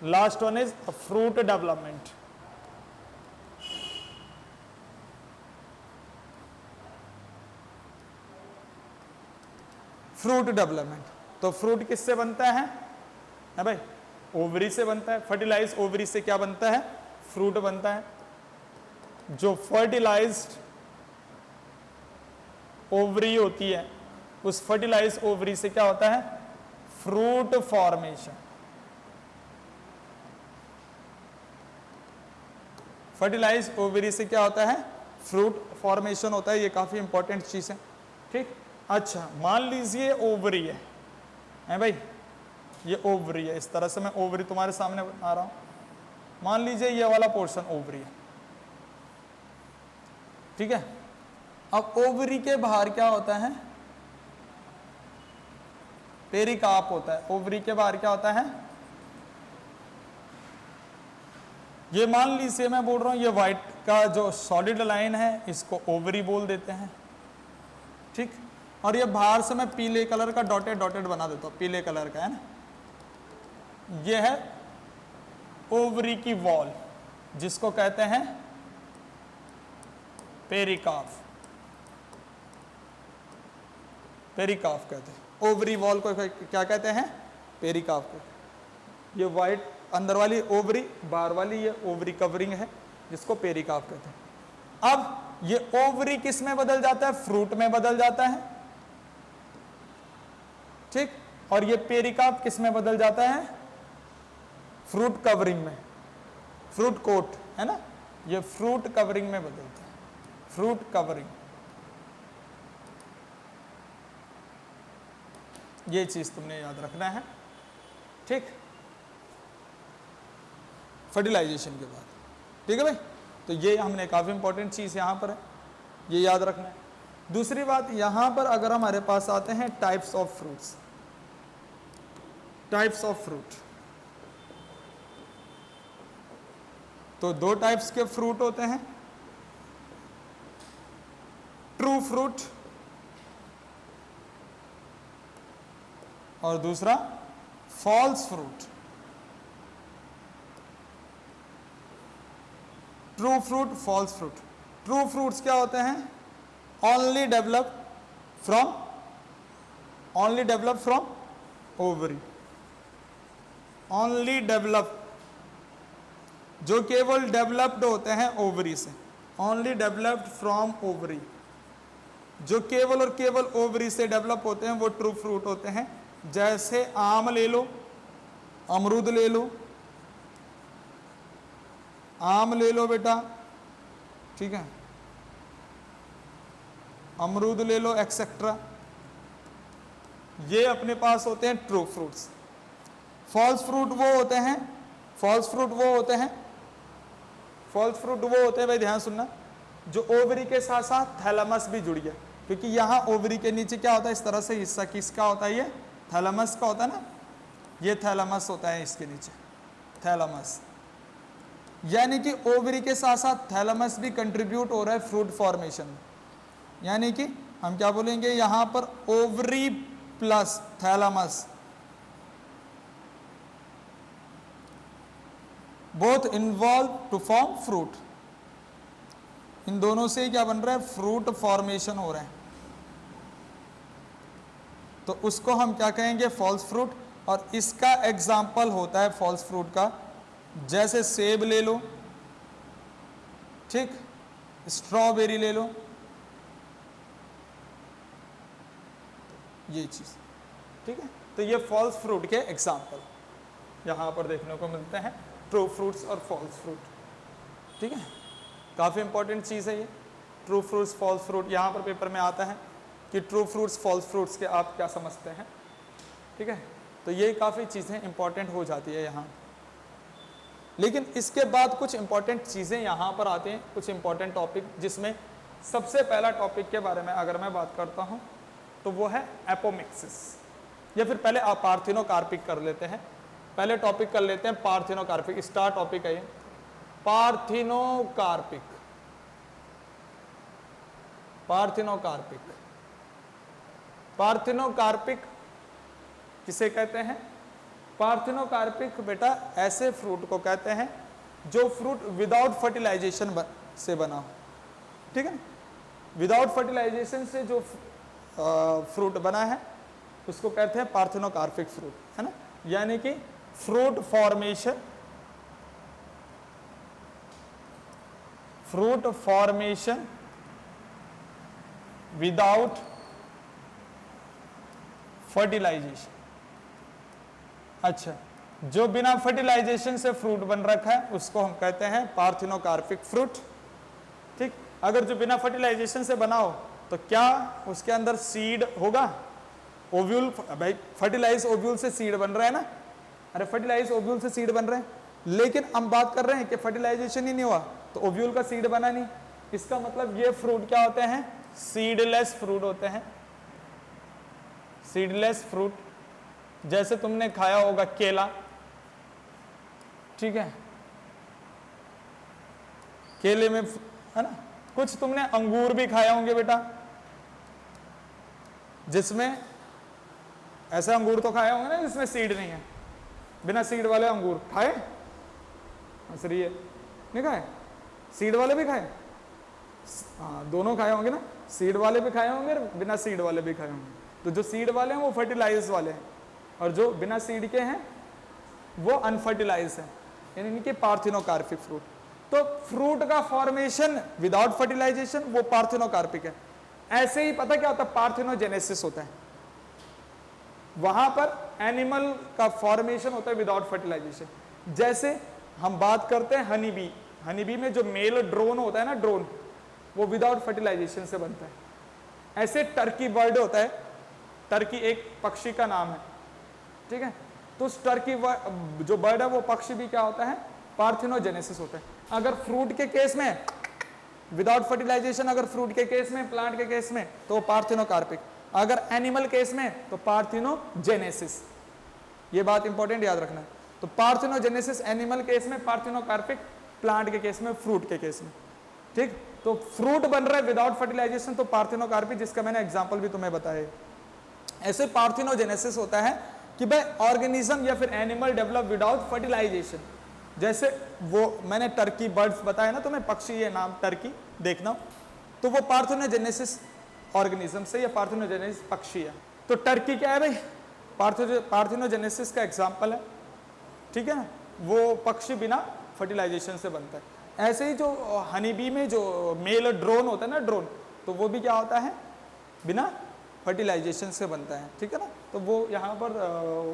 last one is fruit development. Fruit development, तो फ्रूट किससे बनता है भाई, ओवरी से बनता है। फर्टिलाइज ओवरी से क्या बनता है, फ्रूट बनता है। जो फर्टिलाइज्ड ओवरी होती है, उस फर्टिलाइज ओवरी से क्या होता है, फ्रूट फॉर्मेशन। फर्टिलाइज ओवरी से क्या होता है, फ्रूट फॉर्मेशन होता है। ये काफी इंपॉर्टेंट चीज है, ठीक। अच्छा, मान लीजिए ओवरी है भाई, ये ओवरी है, इस तरह से मैं ओवरी तुम्हारे सामने बना रहा हूं। मान लीजिए ये वाला पोर्शन ओवरी है, ठीक है। अब ओवरी के बाहर क्या होता है, पेरिकाप होता है। ओवरी के बाहर क्या होता है, ये मान लीजिए मैं बोल रहा हूं, ये व्हाइट का जो सॉलिड लाइन है इसको ओवरी बोल देते हैं, ठीक। और ये बाहर से मैं पीले कलर का डॉटेड डॉटेड बना देता हूं, पीले कलर का है ना, ये है ओवरी की वॉल, जिसको कहते हैं पेरिकाफ, पेरिकाफ कहते हैं। ओवरी वॉल को क्या कहते हैं, पेरिकाफ को। ये व्हाइट अंदर वाली ओवरी, बाहर वाली ये ओवरी कवरिंग है, जिसको पेरिकाफ कहते हैं। अब ये ओवरी किस में बदल जाता है, फ्रूट में बदल जाता है, ठीक। और ये पेरिकाफ किस में बदल जाता है, फ्रूट कवरिंग में, फ्रूट कोट है ना, ये फ्रूट कवरिंग में बदलता है, फ्रूट कवरिंग। ये चीज तुमने याद रखना है, ठीक, फर्टिलाइजेशन के बाद, ठीक है भाई। तो ये हमने काफी इंपॉर्टेंट चीज यहां पर है, ये याद रखना है। दूसरी बात यहां पर अगर हमारे पास आते हैं types of fruits, types of fruit, तो दो टाइप्स के फ्रूट होते हैं, ट्रू फ्रूट और दूसरा false fruit. True fruit, false fruit. True fruits क्या होते हैं? Only develop from ovary, only develop, जो केवल डेवलप्ड होते हैं ओवरी से, ओनली डेवलप्ड फ्रॉम ओवरी, जो केवल और केवल ओवरी से डेवलप होते हैं वो ट्रू फ्रूट होते हैं। जैसे आम ले लो, अमरूद ले लो, आम ले लो बेटा, ठीक है, अमरूद ले लो, एक्सेट्रा, ये अपने पास होते हैं ट्रू फ्रूट्स। फॉल्स फ्रूट वो होते हैं, फॉल्स फ्रूट वो होते हैं, फॉल्स फ्रूट वो होते हैं भाई, ध्यान सुनना, जो ओवरी के साथ साथ थैलेमस भी जुड़ गया, क्योंकि यहाँ ओवरी के नीचे क्या होता है, इस तरह से हिस्सा किसका होता है, ये थैलेमस का होता है ना, ये थैलेमस होता है इसके नीचे, थैलेमस। यानी कि ओवरी के साथ साथ थैलेमस भी कंट्रीब्यूट हो रहा है फ्रूट फॉर्मेशन। यानी कि हम क्या बोलेंगे यहाँ पर, ovary plus thalamus both involve to form fruit. इन दोनों से क्या बन रहा है, फ्रूट फॉर्मेशन हो रहा है, तो उसको हम क्या कहेंगे, फॉल्स फ्रूट। और इसका एग्जाम्पल होता है फॉल्स फ्रूट का, जैसे सेब ले लो, ठीक, स्ट्रॉबेरी ले लो, ये चीज, ठीक है। तो ये फॉल्स फ्रूट के एग्जाम्पल यहां पर देखने को मिलते हैं, ट्रू फ्रूट्स और फॉल्स फ्रूट, ठीक है। काफी इंपॉर्टेंट चीज है ये, ट्रू फ्रूट्स फॉल्स फ्रूट। यहां पर पेपर में आता है कि ट्रू फ्रूट्स फॉल्स फ्रूट्स के आप क्या समझते हैं, ठीक है। तो ये काफ़ी चीज़ें इंपॉर्टेंट हो जाती है यहाँ। लेकिन इसके बाद कुछ इंपॉर्टेंट चीज़ें यहाँ पर आती हैं, कुछ इंपॉर्टेंट टॉपिक, जिसमें सबसे पहला टॉपिक के बारे में अगर मैं बात करता हूँ तो वो है एपोमिक्सिस, या फिर पहले आप पार्थिनोकार्पिक कर लेते हैं, पहले टॉपिक कर लेते हैं पार्थिनोकार्पिक। स्टार टॉपिक है ये पार्थिनोकार्पिक, पार्थिनोकार्पिक। पार्थिनोकार्पिक किसे कहते हैं? पार्थिनोकार्पिक बेटा ऐसे फ्रूट को कहते हैं जो फ्रूट विदाउट फर्टिलाइजेशन से बना हो, ठीक है। विदाउट फर्टिलाइजेशन से जो फ्रूट बना है उसको कहते हैं पार्थिनोकार्पिक फ्रूट, है ना। यानी कि फ्रूट फॉर्मेशन विदाउट फर्टिलाइजेशन। अच्छा, जो बिना फर्टिलाइजेशन से फ्रूट बन रखा है उसको हम कहते हैं पार्थिनोकार्पिक फ्रूट, ठीक। अगर जो बिना फर्टिलाइजेशन से बना हो तो क्या उसके अंदर सीड होगा? ओव्यूल, भाई फर्टिलाइज ओव्यूल से सीड बन रहा है ना, अरे फर्टिलाइज ओव्यूल से सीड बन रहे हैं, लेकिन हम बात कर रहे हैं कि फर्टिलाइजेशन ही नहीं हुआ तो ओव्यूल का सीड बना नहीं। इसका मतलब ये फ्रूट क्या होते हैं? सीडलेस फ्रूट होते हैं, सीडलेस फ्रूट। जैसे तुमने खाया होगा केला, ठीक है, केले में, है ना। कुछ तुमने अंगूर भी खाए होंगे बेटा, जिसमें ऐसे अंगूर तो खाए होंगे ना जिसमें सीड नहीं है, बिना सीड वाले अंगूर खाए? सही है, नहीं खाए? सीड वाले भी खाए? हाँ, दोनों खाए होंगे ना, सीड वाले भी खाए होंगे और बिना सीड वाले भी खाए होंगे। तो जो सीड वाले हैं वो फर्टिलाइज वाले हैं और जो बिना सीड के हैं वो अनफर्टिलाइज है, यानी कि पार्थिनोकार्पिक फ्रूट। तो फ्रूट का फॉर्मेशन विदाउट फर्टिलाइजेशन वो पार्थिनोकार्पिक है। ऐसे ही पता क्या होता है? पार्थिनोजेनेसिस होता है, वहां पर एनिमल का फॉर्मेशन होता है विदाउट फर्टिलाइजेशन। जैसे हम बात करते हैं हनी बी, हनी बी में जो मेल ड्रोन होता है ना, ड्रोन, वो विदाउट फर्टिलाइजेशन से बनता है। ऐसे टर्की बर्ड होता है, टर्की एक पक्षी का नाम है, ठीक है। तो उस टर्की जो बर्ड है वो पक्षी भी क्या होता है? पार्थिनोजेनेसिस होता है। अगर फ्रूट के केस में विदाउट फर्टिलाइजेशन, अगर फ्रूट के केस में, प्लांट के केस में तो पार्थिनोकार्पिक, अगर एनिमल केस में तो पार्थिनोजेनेसिस। ये बात इंपॉर्टेंट याद रखना है। तो पार्थिनोजेनेसिस एनिमल केस में, पार्थिनोकार्पिक प्लांट के केस में, फ्रूट के केस में, ठीक। तो फ्रूट बन रहा है विदाउट फर्टिलाइजेशन, तो पार्थिनोकार्पी, जिसका मैंने एग्जांपल भी तुम्हें बताया। ऐसे पार्थिनोजेनेसिस होता है कि भाई ऑर्गेनिज्म या फिर एनिमल डेवलप विदाउट फर्टिलाइजेशन। जैसे वो मैंने टर्की बर्ड्स बताया ना तुम्हें, पक्षी, ये नाम टर्की देखना, तो वो पार्थिनोजेनेसिस ऑर्गेनिज्म से या पार्थिनोजेनेसिस पक्षी है। तो टर्की क्या है भाई, पार्थिनोजेनेसिस का एग्जाम्पल है, ठीक है ना, वो पक्षी बिना फर्टिलाइजेशन से बनता है। ऐसे ही जो हनी बी में जो मेल ड्रोन होता है ना, ड्रोन, तो वो भी क्या होता है, बिना फर्टिलाइजेशन से बनता है, ठीक है ना। तो वो यहाँ पर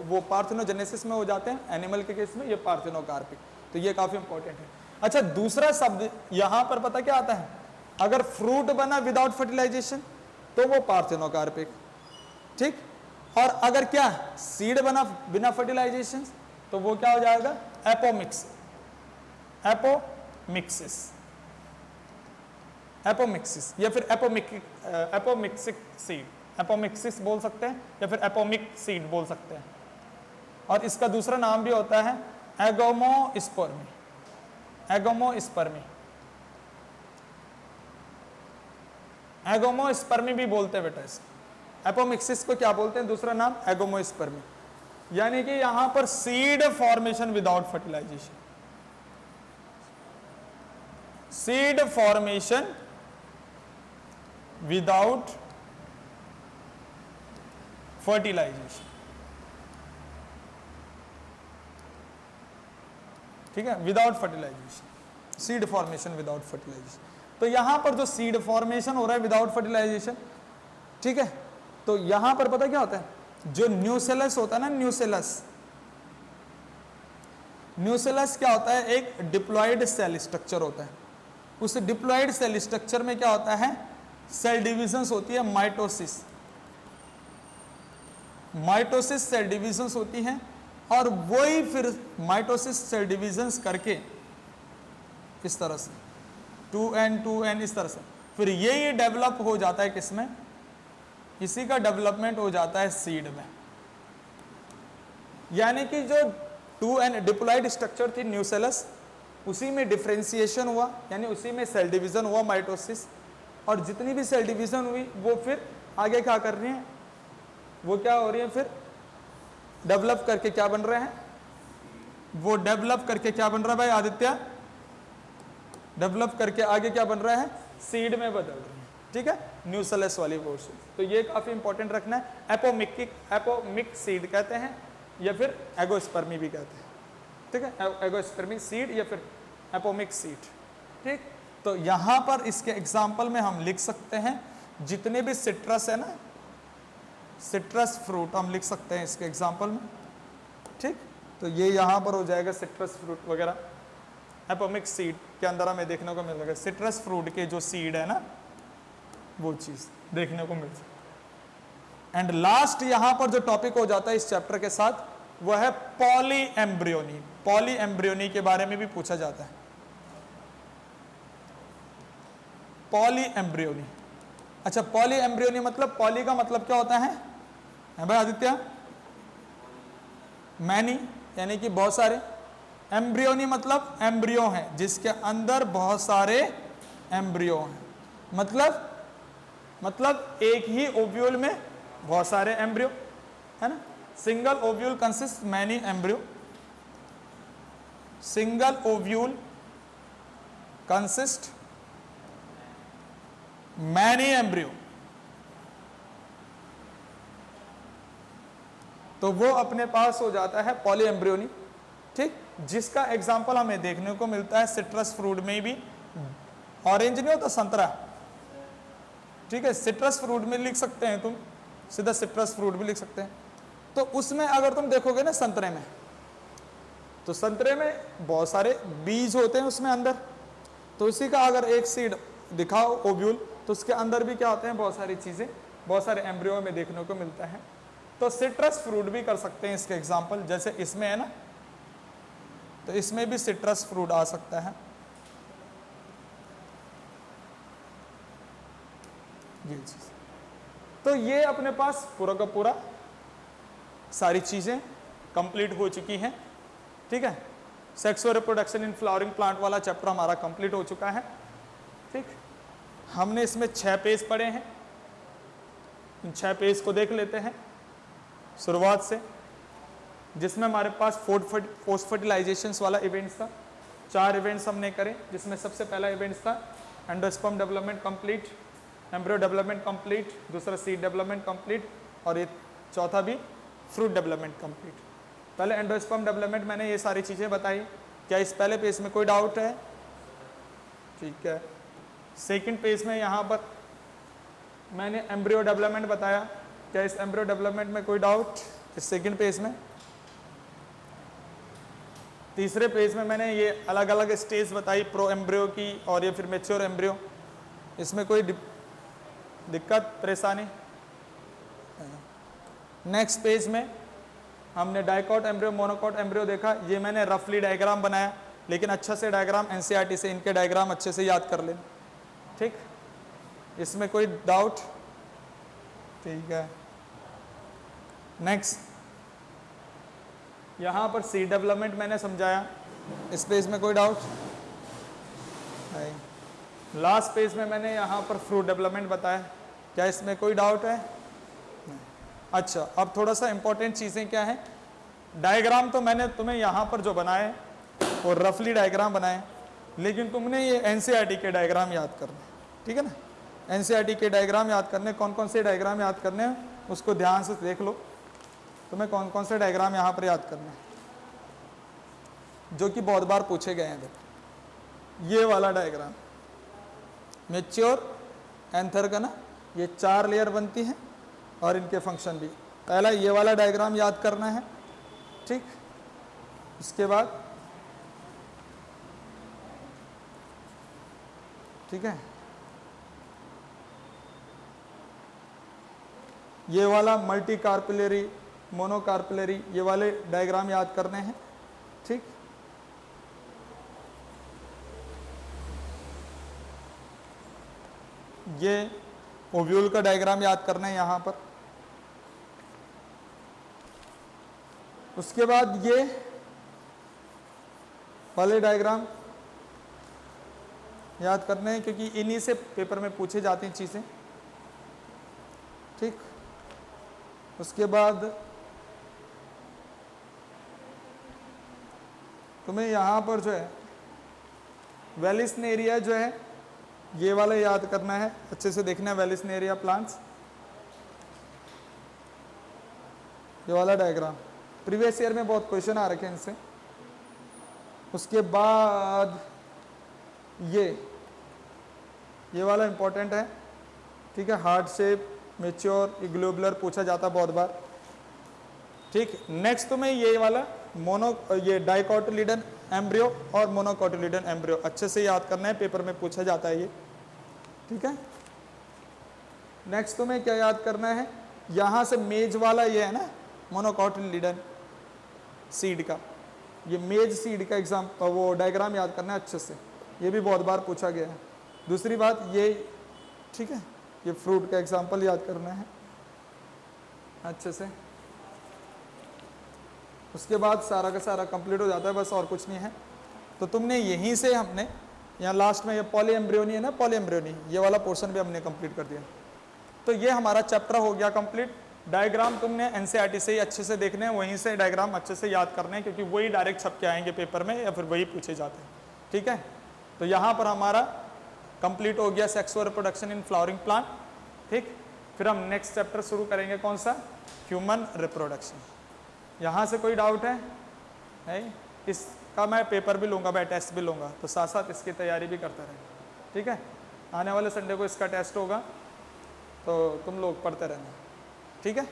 वो पार्थिनोजेनेसिस में हो जाते हैं एनिमल के केस में, ये पार्थिनोकार्पिक, तो ये काफी इंपॉर्टेंट है। अच्छा, दूसरा शब्द यहाँ पर पता क्या आता है, अगर फ्रूट बना विदाउट फर्टिलाइजेशन तो वो पार्थिनोकार्पिक, ठीक। और अगर क्या सीड बना बिना फर्टिलाइजेशन तो वो क्या हो जाएगा, एपोमिक्स, एपोमिक्सिस या फिर एपोमिक्सिक सीड, एपोमिक्सिस बोल सकते हैं या फिर एपोमिक सीड बोल सकते हैं। और इसका दूसरा नाम भी होता है एगोमोस्पर्मी, एगोमोस्पर्मी भी बोलते हैं बेटा इसको। एपोमिक्सिस को क्या बोलते हैं, दूसरा नाम एगोमोस्पर्मी, यानी कि यहां पर seed formation without fertilization, seed formation without fertilization, ठीक है, without fertilization, seed formation without fertilization. तो यहां पर जो सीड फॉर्मेशन हो रहा है विदाउट फर्टिलाइजेशन, ठीक है, तो यहां पर पता क्या होता है, जो न्यूसेलस होता है ना, न्यूसेलस क्या होता है, एक डिप्लॉयड सेल स्ट्रक्चर होता है। उस डिप्लॉयड सेल स्ट्रक्चर में क्या होता है, सेल डिविजन्स होती है, माइटोसिस सेल डिविजन्स होती हैं, और वही फिर माइटोसिस सेल डिविजन्स करके इस तरह से 2n इस तरह से फिर ये डेवलप हो जाता है किसमें, इसी का डेवलपमेंट हो जाता है सीड में। यानी कि जो 2n डिप्लॉयड स्ट्रक्चर थी न्यूसेलस, उसी में डिफरेंशिएशन हुआ, यानी उसी में सेल डिवीजन हुआ, माइटोसिस, और जितनी भी सेल डिवीजन हुई वो फिर आगे क्या कर रही हैं, वो क्या हो रही है, फिर डेवलप करके क्या बन रहे हैं, वो डेवलप करके क्या बन रहा है भाई आदित्य, डेवलप करके आगे क्या बन रहा है, सीड में बदल रहे हैं, ठीक है, न्यूसेलस वाली पोर्शन। तो ये काफी इंपॉर्टेंट रखना है। एपोमिक सीड कहते हैं या फिर एगोस्पर्मी भी कहते हैं, ठीक है, एगोस्पर्मी सीड या फिर एपोमिक सीड, ठीक। तो यहां पर इसके एग्जाम्पल में हम लिख सकते हैं जितने भी सिट्रस है ना, सिट्रस फ्रूट हम लिख सकते हैं इसके एग्जाम्पल में, ठीक। तो ये यहां पर हो जाएगा सिट्रस फ्रूट वगैरह, एपोमिक सीड के अंदर हमें देखने को मिलेगा, सिट्रस फ्रूट के जो सीड है ना, वो चीज देखने को मिल सकती। एंड लास्ट यहां पर जो टॉपिक हो जाता है इस चैप्टर के साथ, वह है पॉली एम्ब्रियोनी। पॉली एम्ब्रियोनी के बारे में भी पूछा जाता है, पॉली एम्ब्रियोनी। अच्छा, पॉली एम्ब्रियोनी मतलब, पॉली का मतलब क्या होता है भाई आदित्य, मैनी, यानी कि बहुत सारे, एम्ब्रियोनी मतलब एम्ब्रियो है जिसके अंदर बहुत सारे एम्ब्रियो हैं, मतलब एक ही ओव्यूल में बहुत सारे एम्ब्रियो है ना। Single ovule consist many embryo, single ovule consist many embryo, तो वो अपने पास हो जाता है पॉली एम्ब्रियोनी, ठीक। जिसका एग्जाम्पल हमें देखने को मिलता है सिट्रस फ्रूट में भी, ऑरेंज नहीं होता, संतरा, ठीक है, सिट्रस फ्रूट में लिख सकते हैं तुम, सीधा सिट्रस फ्रूट भी लिख सकते हैं। तो उसमें अगर तुम देखोगे ना संतरे में, तो संतरे में बहुत सारे बीज होते हैं उसमें अंदर, तो इसी का अगर एक सीड दिखाओ ओव्यूल, तो उसके अंदर भी क्या होते हैं, बहुत सारी चीजें, बहुत सारे एम्ब्रियो में देखने को मिलता है। तो सिट्रस फ्रूट भी कर सकते हैं इसके एग्जाम्पल, जैसे इसमें है ना, तो इसमें भी सिट्रस फ्रूट आ सकता है, ये चीज। तो ये अपने पास पूरा का पूरा सारी चीजें कंप्लीट हो चुकी हैं, ठीक है। Sexual reproduction in flowering plant वाला चैप्टर हमारा कंप्लीट हो चुका है। ठीक, हमने इसमें 6 पेज पढ़े हैं। इन 6 पेज को देख लेते हैं शुरुआत से, जिसमें हमारे पास पोस्ट फर्टिलाइजेशंस वाला इवेंट्स था। 4 इवेंट्स हमने करे, जिसमें सबसे पहला इवेंट्स था endosperm development complete, embryo development complete, दूसरा सीड डेवलपमेंट कंप्लीट, और ये चौथा भी फ्रूट डेवलपमेंट कंप्लीट। पहले एंडोस्पर्म डेवलपमेंट मैंने ये सारी चीज़ें बताई। क्या इस पहले पेज में कोई डाउट है? ठीक है। सेकंड पेज में यहाँ पर मैंने एम्ब्रियो डेवलपमेंट बताया। क्या इस एम्ब्रियो डेवलपमेंट में कोई डाउट इस सेकंड पेज में? तीसरे पेज में मैंने ये अलग अलग स्टेज बताई प्रो एम्ब्रियो की और ये फिर मैच्योर एम्ब्रियो। इसमें कोई दिक्कत परेशानी? नेक्स्ट पेज में हमने डाइकॉट एम्ब्रियो, मोनोकॉट एम्ब्रियो देखा। ये मैंने रफली डायग्राम बनाया, लेकिन अच्छा से डायग्राम एनसीईआरटी से इनके डायग्राम अच्छे से याद कर लें। ठीक, इसमें कोई डाउट? ठीक है। नेक्स्ट यहाँ पर सीड डेवलपमेंट मैंने समझाया। इस पेज में कोई डाउट नहीं। लास्ट पेज में मैंने यहाँ पर फ्रूट डेवलपमेंट बताया। क्या इसमें कोई डाउट है? नहीं। अच्छा, अब थोड़ा सा इंपॉर्टेंट चीज़ें क्या है। डायग्राम तो मैंने तुम्हें यहाँ पर जो बनाए वो रफली डायग्राम बनाए, लेकिन तुमने ये एनसीईआरटी के डायग्राम याद करने, ठीक है ना। एनसीईआरटी के डायग्राम याद करने, कौन कौन से डायग्राम याद करने हैं उसको ध्यान से देख लो। तुम्हें कौन कौन से डायग्राम यहाँ पर याद करने हैं जो कि बहुत बार पूछे गए हैं। देखो ये वाला डायग्राम मैच्योर एंथर का ना, ये 4 लेयर बनती हैं और इनके फंक्शन भी। पहला ये वाला डायग्राम याद करना है। ठीक, इसके बाद ठीक है ये वाला मल्टी कार्पिलरी, मोनोकार्पिलरी, ये वाले डायग्राम याद करने हैं। ठीक, ये ओव्यूल का डायग्राम याद करना है यहाँ पर। उसके बाद ये वाले डायग्राम याद करने हैं, क्योंकि इन्हीं से पेपर में पूछे जाती हैं चीज़ें। ठीक, उसके बाद तुम्हें यहाँ पर जो है वेलिस्नेरिया जो है ये वाला याद करना है, अच्छे से देखना है वेलिस्नेरिया प्लांट्स, ये वाला डायग्राम। प्रीवियस ईयर में बहुत क्वेश्चन आ रखे हैं इनसे। उसके बाद ये वाला इंपॉर्टेंट है। ठीक है, हार्ट शेप, मैच्योर, ग्लोबुलर पूछा जाता बहुत बार। ठीक, नेक्स्ट तुम्हें ये वाला ये डाइकोटिलिडन एम्ब्रियो और मोनोकोटिलिडन एम्ब्रियो अच्छे से याद करना है, पेपर में पूछा जाता है ये। ठीक है, नेक्स्ट तुम्हें क्या याद करना है, यहाँ से मेज वाला ये है ना मोनोकोटिलिडन सीड का, ये मेज सीड का एग्जाम वो डायग्राम याद करना है अच्छे से, ये भी बहुत बार पूछा गया है। दूसरी बात ये, ठीक है, ये फ्रूट का एग्जाम्पल याद करना है अच्छे से। उसके बाद सारा का सारा कंप्लीट हो जाता है, बस और कुछ नहीं है। तो तुमने यहीं से हमने यहाँ लास्ट में ये पॉली एम्ब्रियोनी है ना, पॉली एम्ब्रियोनी, ये वाला पोर्शन भी हमने कंप्लीट कर दिया। तो ये हमारा चैप्टर हो गया कंप्लीट। डायग्राम तुमने एनसीईआरटी से ही अच्छे से देखने हैं, वहीं से डायग्राम अच्छे से याद करने हैं, क्योंकि वही डायरेक्ट छप के आएंगे पेपर में या फिर वही पूछे जाते हैं। ठीक है, तो यहाँ पर हमारा कंप्लीट हो गया sexual reproduction in flowering plant. ठीक, फिर हम नेक्स्ट चैप्टर शुरू करेंगे, कौन सा, ह्यूमन रिप्रोडक्शन। यहाँ से कोई डाउट है नहीं? इसका मैं पेपर भी लूँगा, मैं टेस्ट भी लूँगा, तो साथ साथ इसकी तैयारी भी करते रहेंगे। ठीक है, आने वाले संडे को इसका टेस्ट होगा, तो तुम लोग पढ़ते रहना। ठीक है।